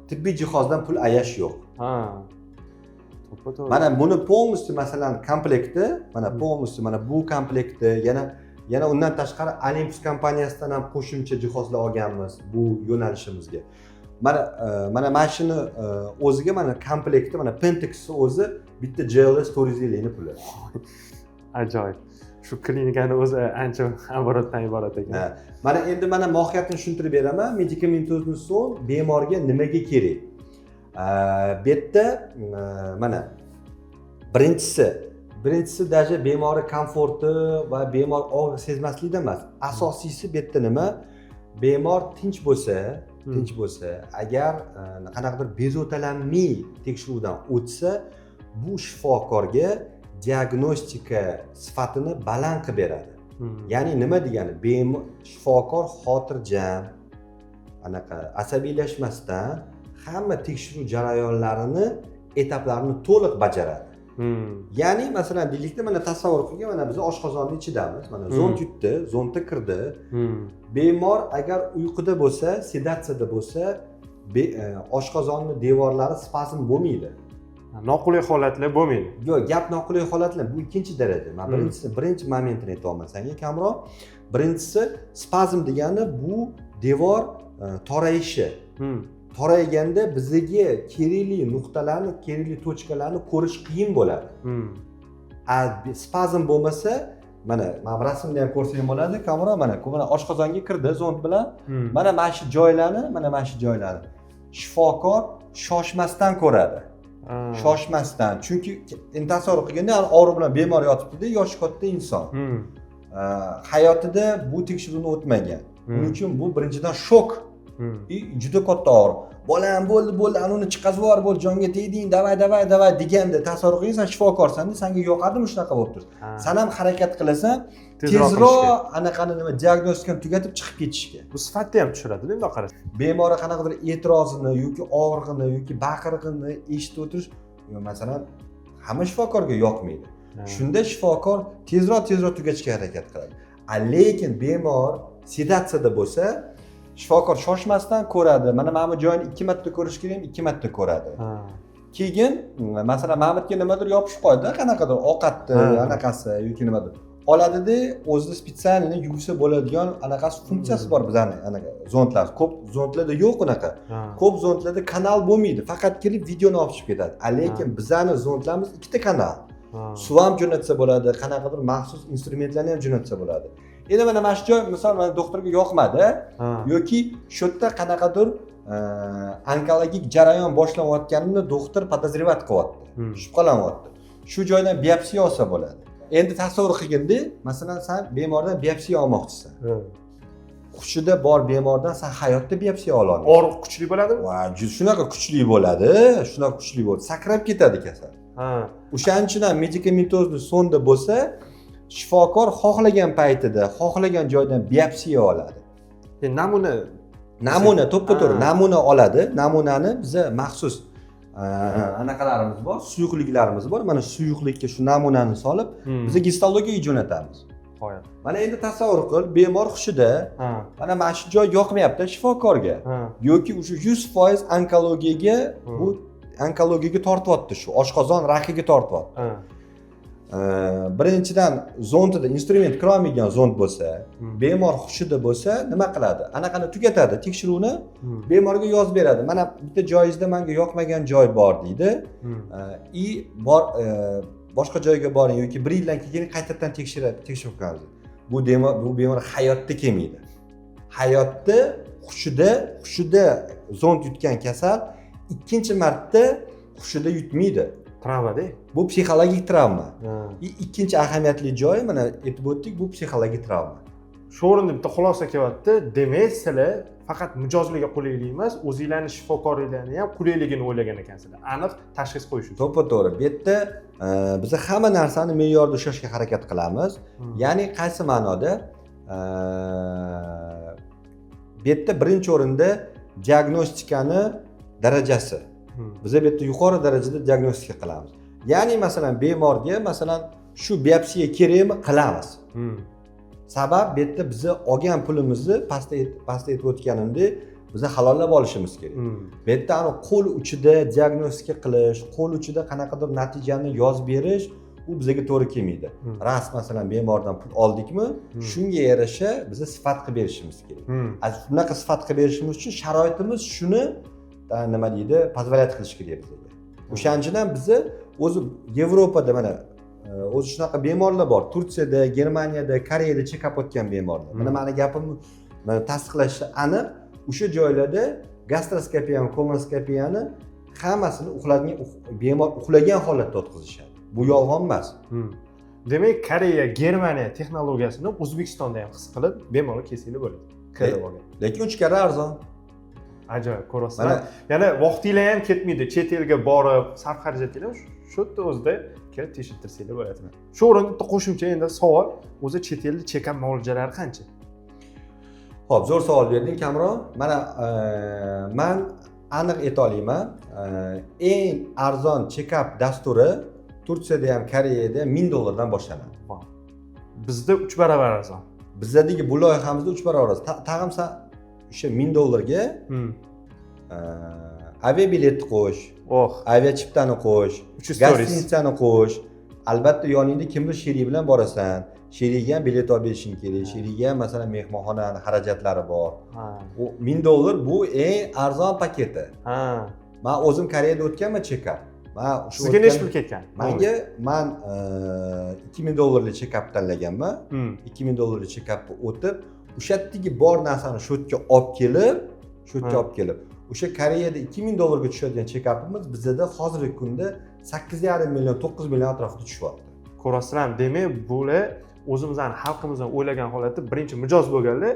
tibbiy jihozdan pul ayash yo'q. Mana buni polностью masalan komplekti, mana polностью mana bu komplekti, yana undan tashqari Olympus kompaniyasidan ham qo'shimcha jihozlar olganmiz bu yo'nalishimizga. Mana shuni o'ziga mana komplekti, mana Pentex'ni o'zi bitta JLS 450 ni puli. Ajoyib. Shu klinikani o'zi ancha оборотdan iborat ekan. Mana endi mohiyatini tushuntirib beraman. Medikamentozni son bemorga nimaga kerak? Bu yerda mana birinchisi даже bemorning komforti va bemor og'riq sezmaslikda emas. Asosiysi bu yerda nima? Bemor tinch bo'lsa, agar qanaqadir bezovtalanmay tekshiruvdan o'tsa, bu shifokorga diagnostika sifatini baland qilib beradi. Ya'ni nima degani? Shifokor xotirjam, anaqa asabiylashmasdan hamma tekshiruv jarayonlarini, etaplarini to'liq bajaradi. Ya'ni masalan deylikda mana tasavvur qilgan, mana biz oshqozonni ichidamiz, mana zond yutdi, zondda kirdi. Bemor agar uyquda bo'lsa, sedatsiyada bo'lsa, oshqozonni devorlari spazm bo'lmaydi. Noqulay holatlar bo'lmaydi. Yo'q, gap noqulay holatlar, bu ikkinchi darajada. Men birinchi momentini aytayman senga kamroq. Birinchisi spazm degani bu devor torayishi. Torayganda bizga kerakli nuqtalarni, kerakli tochkalarni ko'rish qiyin bo'ladi. Spazm bo'lmasa, mana men rasmda ham ko'rsam bo'ladi, kamera mana oshqozonga kirdi zond bilan. Mana shu joylarni shifokor shoshmasdan ko'radi. Shoshmasdan. Chunki endi tasavvur qilganda og'riq bilan bemor yotibdi-da, yoshi katta inson. Hayotida bu tekshiruvni o'tmagan. Buning uchun bu birinchidan shok Juda katta og'riq. Bolam bo'ldi, anuni chiqazib yubor, bo'ldi, jonga tegding, davay deganda tasavvur qiling, sen shifokorsan-da, senga yoqadimi shunaqa bo'lib tursa. Sen ham harakat qilasan, tezroq anaqani nima diagnostikani tugatib chiqib ketishga. Bu sifatni ham tushiradi, bunday qarasa. Bemorga qanaqadir e'tirozini yoki og'rig'ini yoki baqirig'ini eshitib o'tirish, masalan, hamma shifokorga yoqmaydi. Shunda shifokor tezroq tugatishga harakat qiladi. Lekin bemor sedatsiyada bo'lsa, shifokor shoshmasdan ko'radi. Mana bu joyini 2 marta ko'rish kerak, 2 marta ko'radi. Keyin masalan Mahmudga nimadir yopishib qo'ydi, qanaqadir ovqatni, anaqasi yoki nimadir. Oladida o'zida spesialni yuvsa bo'ladigan anaqasi funksiyasi bor bizning anaqa zontlar. Ko'p zontlarda yo'q unaqa. Ko'p zontlarda kanal bo'lmaydi, faqat kelib videoni olib chiqib ketadi. Lekin bizning zontlarimiz ikkita kanal. Suv ham jo'natsa bo'ladi, qanaqadir maxsus instrumentlarni ham jo'natsa bo'ladi. Endi mana shu joy misol mana doktorga yoqmadi yoki shu yerda qanaqadir onkologik jarayon boshlanayotganini doktor podozrevot qilyapti, shubhalanyapti. Shu joydan biopsiya olsa bo'ladi. Endi tasavvur qilganda, masalan, sen bemordan biopsiya olmoqchisan. Hushida bor bemordan sen hayotda biopsiya ola olmaysan. Og'riq kuchli bo'ladimi? Shunaqa kuchli bo'ladi, sakrab ketadi kasal. O'shaning uchun ham medikamentozni sonda bo'lsa, shifokor xohlagan paytida, xohlagan joydan biopsiya oladi. Namuna to'ppa-to'g'ri namuna oladi. Namunani biz maxsus anaqalarimiz bor, suyuqliklarimiz bor. Mana suyuqlikka shu namunani solib, biz gistologiyaga jo'natamiz. Qo'yadi. Mana endi tasavvur qil, bemor hushida, mana shu joy yoqmayapti shifokorga. Yoki o'sha 100% onkologiyaga bu onkologiyaga tortyapti, shu oshqozon rakiga tortyapti. Birinchidan zontida instrument kirolmagan zont bo'lsa, bemor hushida bo'lsa, nima qiladi? Anaqani tugatadi, tekshiruvni bemorga yozib beradi. Mana bitta joyingizda menga yoqmagan joy bor deydi. Boshqa joyga boring yoki 1 yildan keyin qaytadan tekshirib ko'ramiz. Bu bemor hayotda kelmaydi. Hayotda hushida zont yutgan kasal ikkinchi marta hushida yutmaydi. Travmada. Bu psixologik travma. Ikkinchi ahamiyatli joyi mana aytib o'tdik, bu psixologik travma. Shu o'rinda bitta xulosa kelyapti. Demak, sizlar faqat mijozlarga qulaylik emas, o'zingizlarning shifokorlarni ham qulayligini o'ylagan ekansizlar. Aniq tashxis qo'yish uchun. To'ppa-to'g'ri. Bu yerda biz hamma narsani me'yorda ushlashga harakat qilamiz. Ya'ni qaysi ma'noda? Bu yerda birinchi o'rinda diagnostikani darajasi. Biz bu yerda yuqori darajada diagnostika qilamiz. Ya'ni masalan bemorga masalan shu biopsiya kerakmi qilamiz. Sabab bu yerda biz olgan pulimizni pastda aytib o'tganimdek biz halollab olishimiz kerak. Bu yerda qo'l uchida diagnostika qilish, qo'l uchida qanaqadir natijani yozib berish u bizga to'g'ri kelmaydi. Ras masalan bemordan pul oldikmi, shunga yarasha biz sifat qilib berishimiz kerak. Bunaqa sifat qilib berishimiz uchun sharoitimiz shuni nima deydi, pozvolat qilish kerak bizga. O'shaning uchun ham biz o'zi Yevropada mana o'zi shunaqa bemorlar bor. Turkiyada, Germaniyada, Koreyada chekap o'tgan bemorlar. Mana meni gapimni tasdiqlashi aniq. O'sha joylarda gastroskopiya ham, kolonoskopiyani hammasini bemor uxlagan holatda o'tkazishadi. Bu yolg'on emas. Demak, Koreya, Germaniya texnologiyasini O'zbekistonda ham his qilib, bemalol kelsangiz bo'ladi. Lekin 3 karra arzon. Ajoyib, ko'rasizlar. Ya'ni vaqtinglar ham ketmaydi. Chet elga borib, sarf xarajatlar shu yerda o'zida kelib tekshirtirsanglar bo'ladi. Shu o'rinda qo'shimcha endi savol, o'zi chet elda chekap muolajalari qancha? Xo'p, zo'r savol berding, Kamron. Mana men aniq ayta olaman, eng arzon chekap dasturi Turkiyada ham, Koreyada ham $1000 boshlanadi. Bizda 3 barobar arzon. Bizdagi bu loyihamizda 3 barobar arzon. Tag'im o'sha $1000 ga aviabilet qo'sh, aviachiptani qo'sh, gostinitsani qo'sh. Albatta yoningda kimdir sherik bilan borasan. Sherikga ham bilet olib berishing kerak. Sherikga ham masalan mehmonxona xarajatlari bor. Bu $1000 bu eng arzon paketi. Men o'zim Koreyada o'tganman chekap. Sizga necha pul ketgan? Men $2000 chekap tanlaganman. $2000 chekapni o'tib, o'sha yerdagi bor narsani shu yerga olib kelib, o'sha Koreyada $2000 ga tushadigan chekapimiz bizda hozirgi kunda 8,5 million, 9 million atrofida tushyapti. Ko'rasizlar, demak, bular o'zimizning xalqimizdan o'ylagan holatda birinchi mijoz bo'lganlar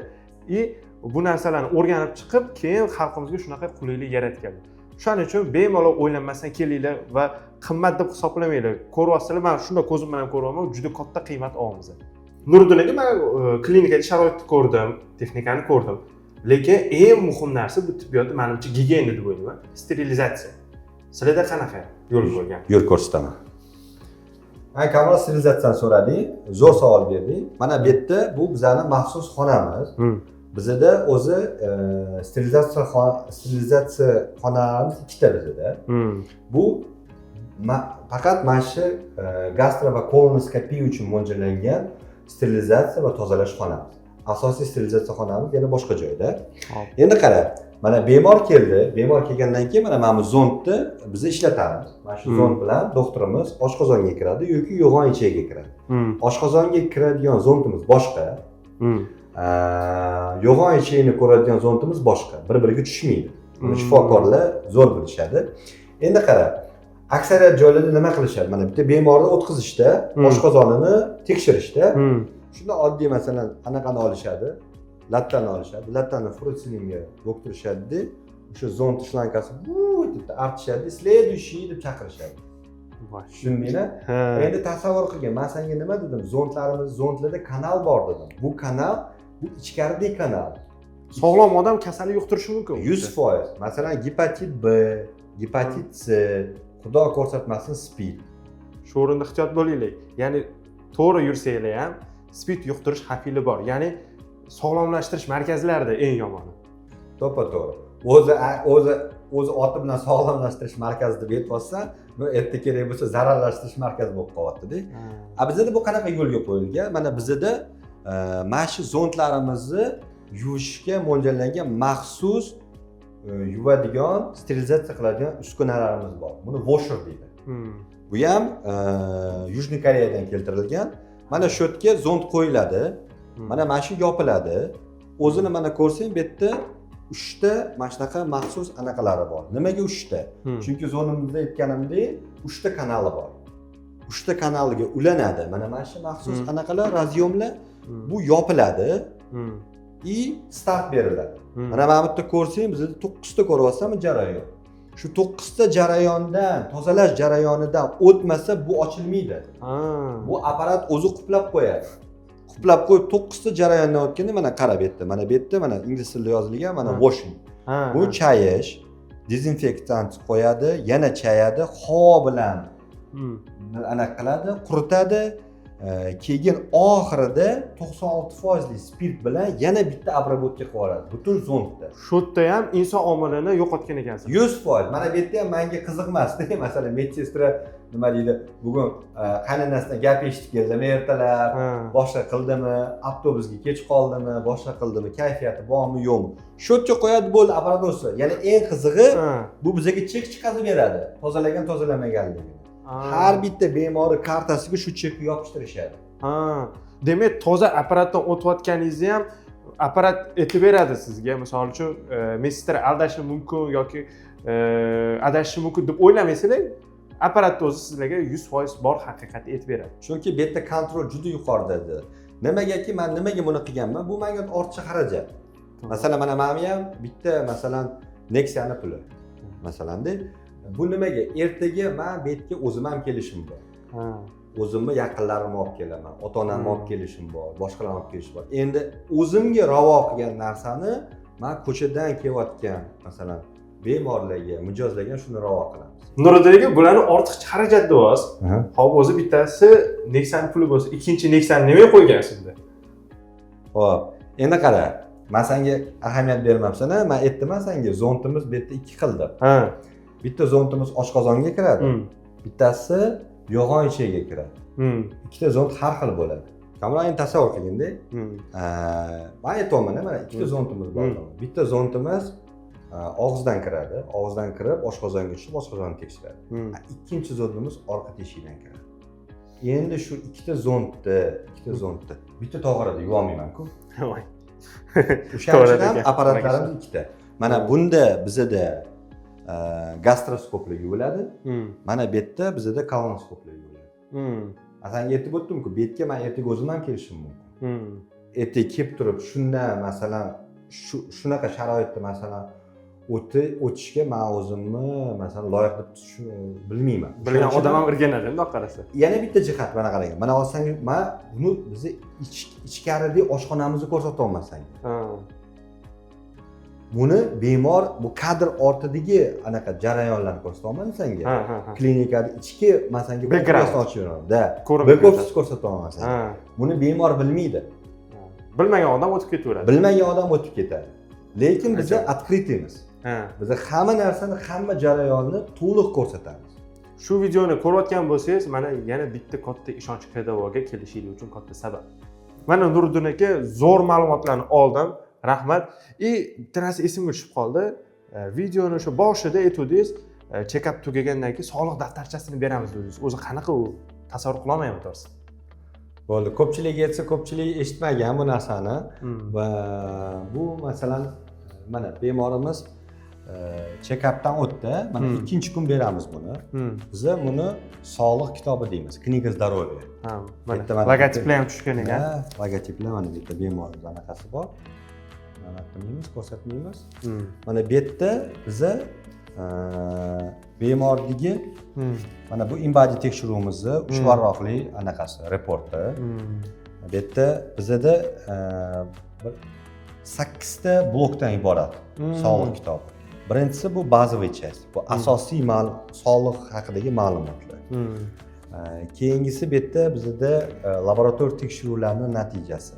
bu narsalarni o'rganib chiqib, keyin xalqimizga shunaqa qulaylik yaratganlar. Shuning uchun bemalol o'ylanmasdan kelinglar va qimmat deb hisoblamanglar. Ko'ryapsizlar, men shunda ko'zim bilan ko'ryapman, juda katta qiymat olamiz. Nuriddin aka, men klinikada sharoitni ko'rdim, texnikani ko'rdim. Lekin eng muhim narsa bu tibbiyotda menimcha gigiyena deb o'ylayman, sterilizatsiya. Sizlarda qanaqa yo'l bo'lgan? Yo'l ko'rsataman. Kamroq sterilizatsiyani so'rading, zo'r savol berding. Mana bu yerda bu bizning maxsus xonamiz. Bizda o'zi sterilizatsiya xonalarimiz ikkita bizda. Bu faqat mana shu gastro va kolonoskopiya uchun mo'ljallangan sterilizatsiya va tozalash xonamiz. Asosiy sterilizatsiya xonamiz yana boshqa joyda. Endi qara, mana bemor keldi. Bemor kelgandan keyin mana bu zondni biz ishlatamiz. Mana shu zond bilan doktorimiz oshqozonga kiradi yoki yo'g'on ichiga kiradi. Oshqozonga kiradigan zondimiz boshqa. Yo'g'on ichini ko'radigan zondimiz boshqa. Bir-biriga tushmaydi. Buni shifokorlar zo'r bilishadi. Endi qara, aksariyat joylarda nima qilishadi? Mana bitta bemorni o'tkazishda, oshqozonini tekshirishda, shunda oddiy masalan anaqani olishadi, lattani olishadi. Lattani frutsinga bo'ktirishadi, o'sha zond shlankasi bu deb artishadi, следующий deb chaqirishadi. Tushundinglar? Endi tasavvur qilgin, men senga nima dedim? Zondlarda kanal bor dedim. Bu kanal, bu ichkaridagi kanal. Sog'lom odam kasallik yuqtirishi mumkin. 100%. Masalan, gepatit B, gepatit C, xudo ko'rsatmasin SPID. Shu o'rinda ehtiyot bo'linglar. Ya'ni to'g'ri yursanglar ham SPID yuqtirish xavfi bor. Ya'ni sog'lomlashtirish markazlarida eng yomoni. To'g'ri. O'zi oti bilan sog'lomlashtirish markazi deb aytsa, bu erta kerak bo'lsa zararlashtirish markazi bo'lib qolyapti-da. Bizda bu qanaqa yo'lga qo'yilgan? Mana bizda mana shu zondlarimizni yuvishga mo'ljallangan maxsus yuvadigan, sterilizatsiya qiladigan uskunalarimiz bor. Buni washer deydi. Bu ham Yujniy Koreyadan keltirilgan. Mana shu yerga zond qo'yiladi. Mana shu yopiladi. O'zini mana ko'rsang, bu yerda 3 ta mana shunaqa maxsus anaqalari bor. Nimaga 3 ta? Chunki zonimizda aytganimdek 3 ta kanali bor. 3 ta kanaliga ulanadi. Mana shu maxsus anaqalar, razyomlar bu yopiladi. Start beriladi. Mana bu yerda ko'rsang, bizda 9 ta ko'ryapsizmi jarayon. Shu 9 ta jarayondan, tozalash jarayonidan o'tmasa bu ochilmaydi. Bu apparat o'zi quplab qo'yadi. Quplab qo'yib 9 ta jarayondan o'tganda mana qarab etdi. Mana bu yerda mana ingliz tilida yozilgan mana washing. Bu chayish, dezinfektant qo'yadi, yana chayadi, havo bilan anaqa qiladi, quritadi. Keyin oxirida 96% spirt bilan yana bitta обработка qilib yuboradi butun zondda. Shu yerda ham inson omilini yo'qotgan ekansiz. 100%. Mana bu yerda ham menga qiziqmasdi. Masalan, medsestra nima deydi? Bugun qaynonasidan gap eshitib keldimi ertalab, boshqa qildimi, avtobusga kech qoldimi, boshqa qildimi, kayfiyati bormi, yo'qmi? Shu yerga qo'yadi bo'ldi apparatni. Ya'ni eng qizig'i bu bizga chek chiqazib beradi. Tozalagan, tozalamaganligini. Har bitta bemorning kartasiga shu chekni yopishtirishadi. Demak, toza apparatdan o'tayotganingizni ham apparat aytib beradi sizga. Misol uchun, medsestra aldashi mumkin yoki adashishi mumkin deb o'ylamaysizlar. Apparatda o'zi sizlarga 100% bor haqiqatni aytib beradi. Chunki bu yerda kontrol juda yuqorida. Nimagaki men nimaga buni qilganman? Bu menga ortiqcha xarajat. Masalan, mana men ham bitta masalan Nexia'ni puli. Masalanda bu nimaga? Ertaga men bu yerga o'zim ham kelishim bor. O'zimni yaqinlarimni olib kelaman, ota-onamni olib kelishim bor, boshqalarni olib kelishim bor. Endi o'zimga ravo qilgan narsani men ko'chadan kelayotgan, masalan, bemorlarga, mijozlarga shuni ravo qilamiz. Nuriddin aka, bularni ortiqcha xarajat deyapsiz. Hop, o'zi bittasi Nexia'ning puli bo'lsa, ikkinchi Nexia'ni nimaga qo'ygansizda? Xo'p, endi qara. Men senga ahamiyat bermabsan, men aytdim senga, zondimiz bu yerda 2 xil deb. Bitta zondimiz oshqozonga kiradi. Bittasi yo'g'on ichiga kiradi. Ikkita zond har xil bo'ladi. Kamroq endi tasavvur qilganda, men aytayman, mana ikkita zondimiz bor. Bitta zondimiz og'izdan kiradi, og'izdan kirib oshqozonga tushib, oshqozonni tekshiradi. Ikkinchi zondimiz orqa teshikdan kiradi. Endi shu ikkita zondni bitta tog'orada yuvolmayman-ku. O'shaning ham apparatlarimiz ikkita. Mana bunda bizda gastroskoplar yuviladi. Mana bu yerda bizda kolonoskoplar yuviladi. Masalan, aytib o'tdim-ku, bu yerga men ertaga o'zim ham kelishim mumkin. ertaga kelib turib shundan masalan shunaqa sharoitda masalan o'tishga men o'zimni masalan loyiq deb bilmayman. Bilgan odam ham o'rganadi, bundoq qarasa. Yana bitta jihat mana qarang. Mana olsangiz, men buni bizni ichkarida oshxonamizni ko'rsata olmasangiz. Buni bemor bu kadr ortidagi anaqa jarayonlarni ko'rsata olmayman senga. Klinikada ichki masalan operatsiya ochiladi. Bek-ofis ko'rsata olmasan. Buni bemor bilmaydi. Bilmagan odam o'tib ketaveradi. Bilmagan odam o'tib ketadi. Lekin biz открытыйmiz. Biz hamma narsani, hamma jarayonni to'liq ko'rsatamiz. Shu videoni ko'rayotgan bo'lsangiz, mana yana bitta katta ishonch pedagogga kelishingiz uchun katta sabab. Mana Nuriddin aka zo'r ma'lumotlarni oldim. Rahmat. Bitta narsa esimga tushib qoldi. Videoni o'sha boshida aytdingiz, check-up tugagandan keyin soliq daftarchasini beramiz dedingiz. O'zi qanaqa u? Tasavvur qila olmayman to'g'risi. Bo'ldi, ko'pchilik aytsa, ko'pchilik eshitmagan bu narsani va bu masalan mana bemorimiz check-updan o'tdi. Mana ikkinchi kun beramiz buni. Biz buni sog'liq kitobi deymiz. Kniga здоровья. Mana logotiplar ham tushgan ekan. Logotiplar mana bu yerda bemorimiz anaqasi bor. Mana qilmaymiz, ko'rsatmaymiz. Mana bu yerda biz bemordagi mana bu imbadi tekshiruvimizni 3 varroqli anaqasi, reporti. Bu yerda bizda 8 ta blokdan iborat sog'liq kitobi. Birinchisi bu bazaviy часть. Bu asosiy sog'liq haqidagi ma'lumotlar. Keyingisi bu yerda bizda laboratoriya tekshiruvlarining natijasi.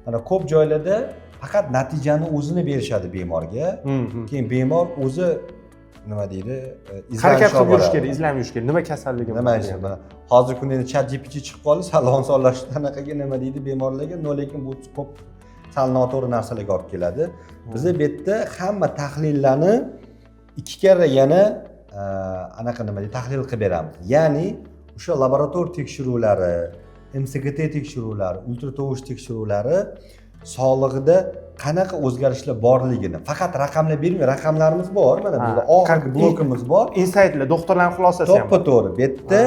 Mana ko'p joylarda faqat natijani o'zini berishadi bemorga. Keyin bemor o'zi nima deydi? Harakat qilib yurish kerak, izlab yurish kerak. Nima kasalligi bor? Nima ish? Hozir kunda ChatGPT chiqib qoldi, salon sonlash anaqaga nima deydi bemorlarga, lekin bu ko'p sal noto'g'ri narsalarga olib keladi. Biz bu yerda hamma tahlillarni 2 karra yana anaqa nima deydi, tahlil qilib beramiz. Ya'ni o'sha laboratoriya tekshiruvlari, MCGT tekshiruvlari, ultratovush tekshiruvlari sog'lig'ida qanaqa o'zgarishlar borligini faqat raqamlar bermay, raqamlarimiz bor. Mana burada oxirgi blokimiz bor. Insightlar, doktorlarning xulosasi ham. To'ppa-to'g'ri. Bu yerda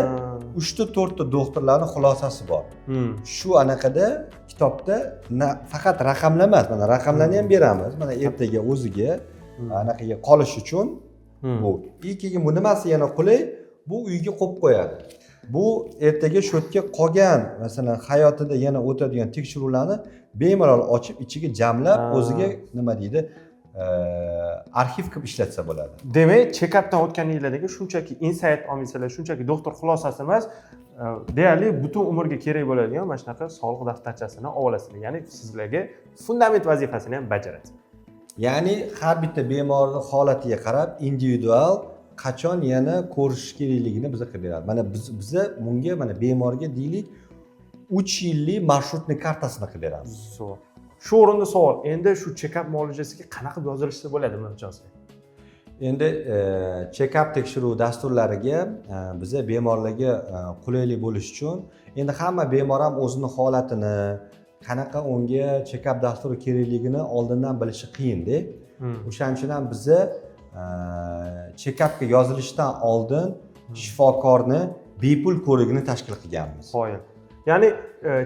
3 ta 4 ta doktorlarning xulosasi bor. Shu anaqada kitobda faqat raqamlar emas, mana raqamlarni ham beramiz. Mana ertaga o'ziga anaqaga qolish uchun bu. Keyin bu nimasi yana qulay? Bu uyga qo'yib qo'yadi. Bu ertaga shu yerga qolgan, masalan, hayotida yana o'tadigan tekshiruvlarni bemalol ochib, ichiga jamlab, o'ziga nima deydi, arxiv qilib ishlatsa bo'ladi. Demak, check-updan o'tganinglardagi shunchaki insight olmaysizlar, shunchaki doktor xulosasi emas, deyarli butun umrga kerak bo'ladigan mana shunaqa sog'liq daftarchasini olasizlar. Ya'ni sizlarga fundament vazifasini ham bajaradi. Ya'ni har bitta bemorning holatiga qarab individual qachon yana ko'rish kerakligini bizga qilib beradi. Mana biz bunga mana bemorga deylik 3 yillik marshrutni kartasini qilib beramiz. Zo'r. Shu o'rinda savol, endi shu check-up muolajasiga qanaqa yozilishsa bo'ladi menimcha? Endi check-up tekshiruv dasturlariga biz bemorlarga qulaylik bo'lish uchun endi hamma bemor ham o'zining holatini, qanaqa unga check-up dasturi kerakligini oldindan bilishi qiyin-da. O'shaning uchun ham biz check-upga yozilishdan oldin shifokorni bepul ko'rigini tashkil qilganmiz. Qo'ying. Ya'ni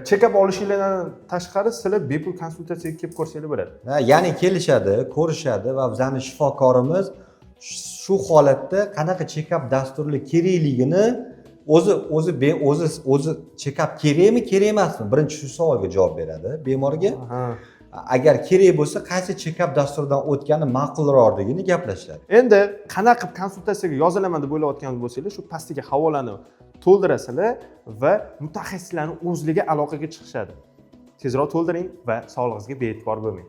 check-up olishinglardan tashqari sizlar bepul konsultatsiyaga kelib ko'rsanglar bo'ladi. Ya'ni kelishadi, ko'rishadi va bizning shifokorimiz shu holatda qanaqa check-up dasturli kerakligini o'zi check-up kerakmi, kerak emasmi? Birinchi shu savolga javob beradi bemorga. Agar kerak bo'lsa, qaysi check-up dasturidan o'tgani ma'qulroqligini gaplashadi. Endi qanaqa konsultatsiyaga yozilaman deb o'ylayotgan bo'lsanglar, shu pastdagi havolani to'ldirasizlar va mutaxassislarning o'zligi aloqaga chiqishadi. Tezroq to'ldiring va sog'lig'ingizga bee'tibor bo'lmang.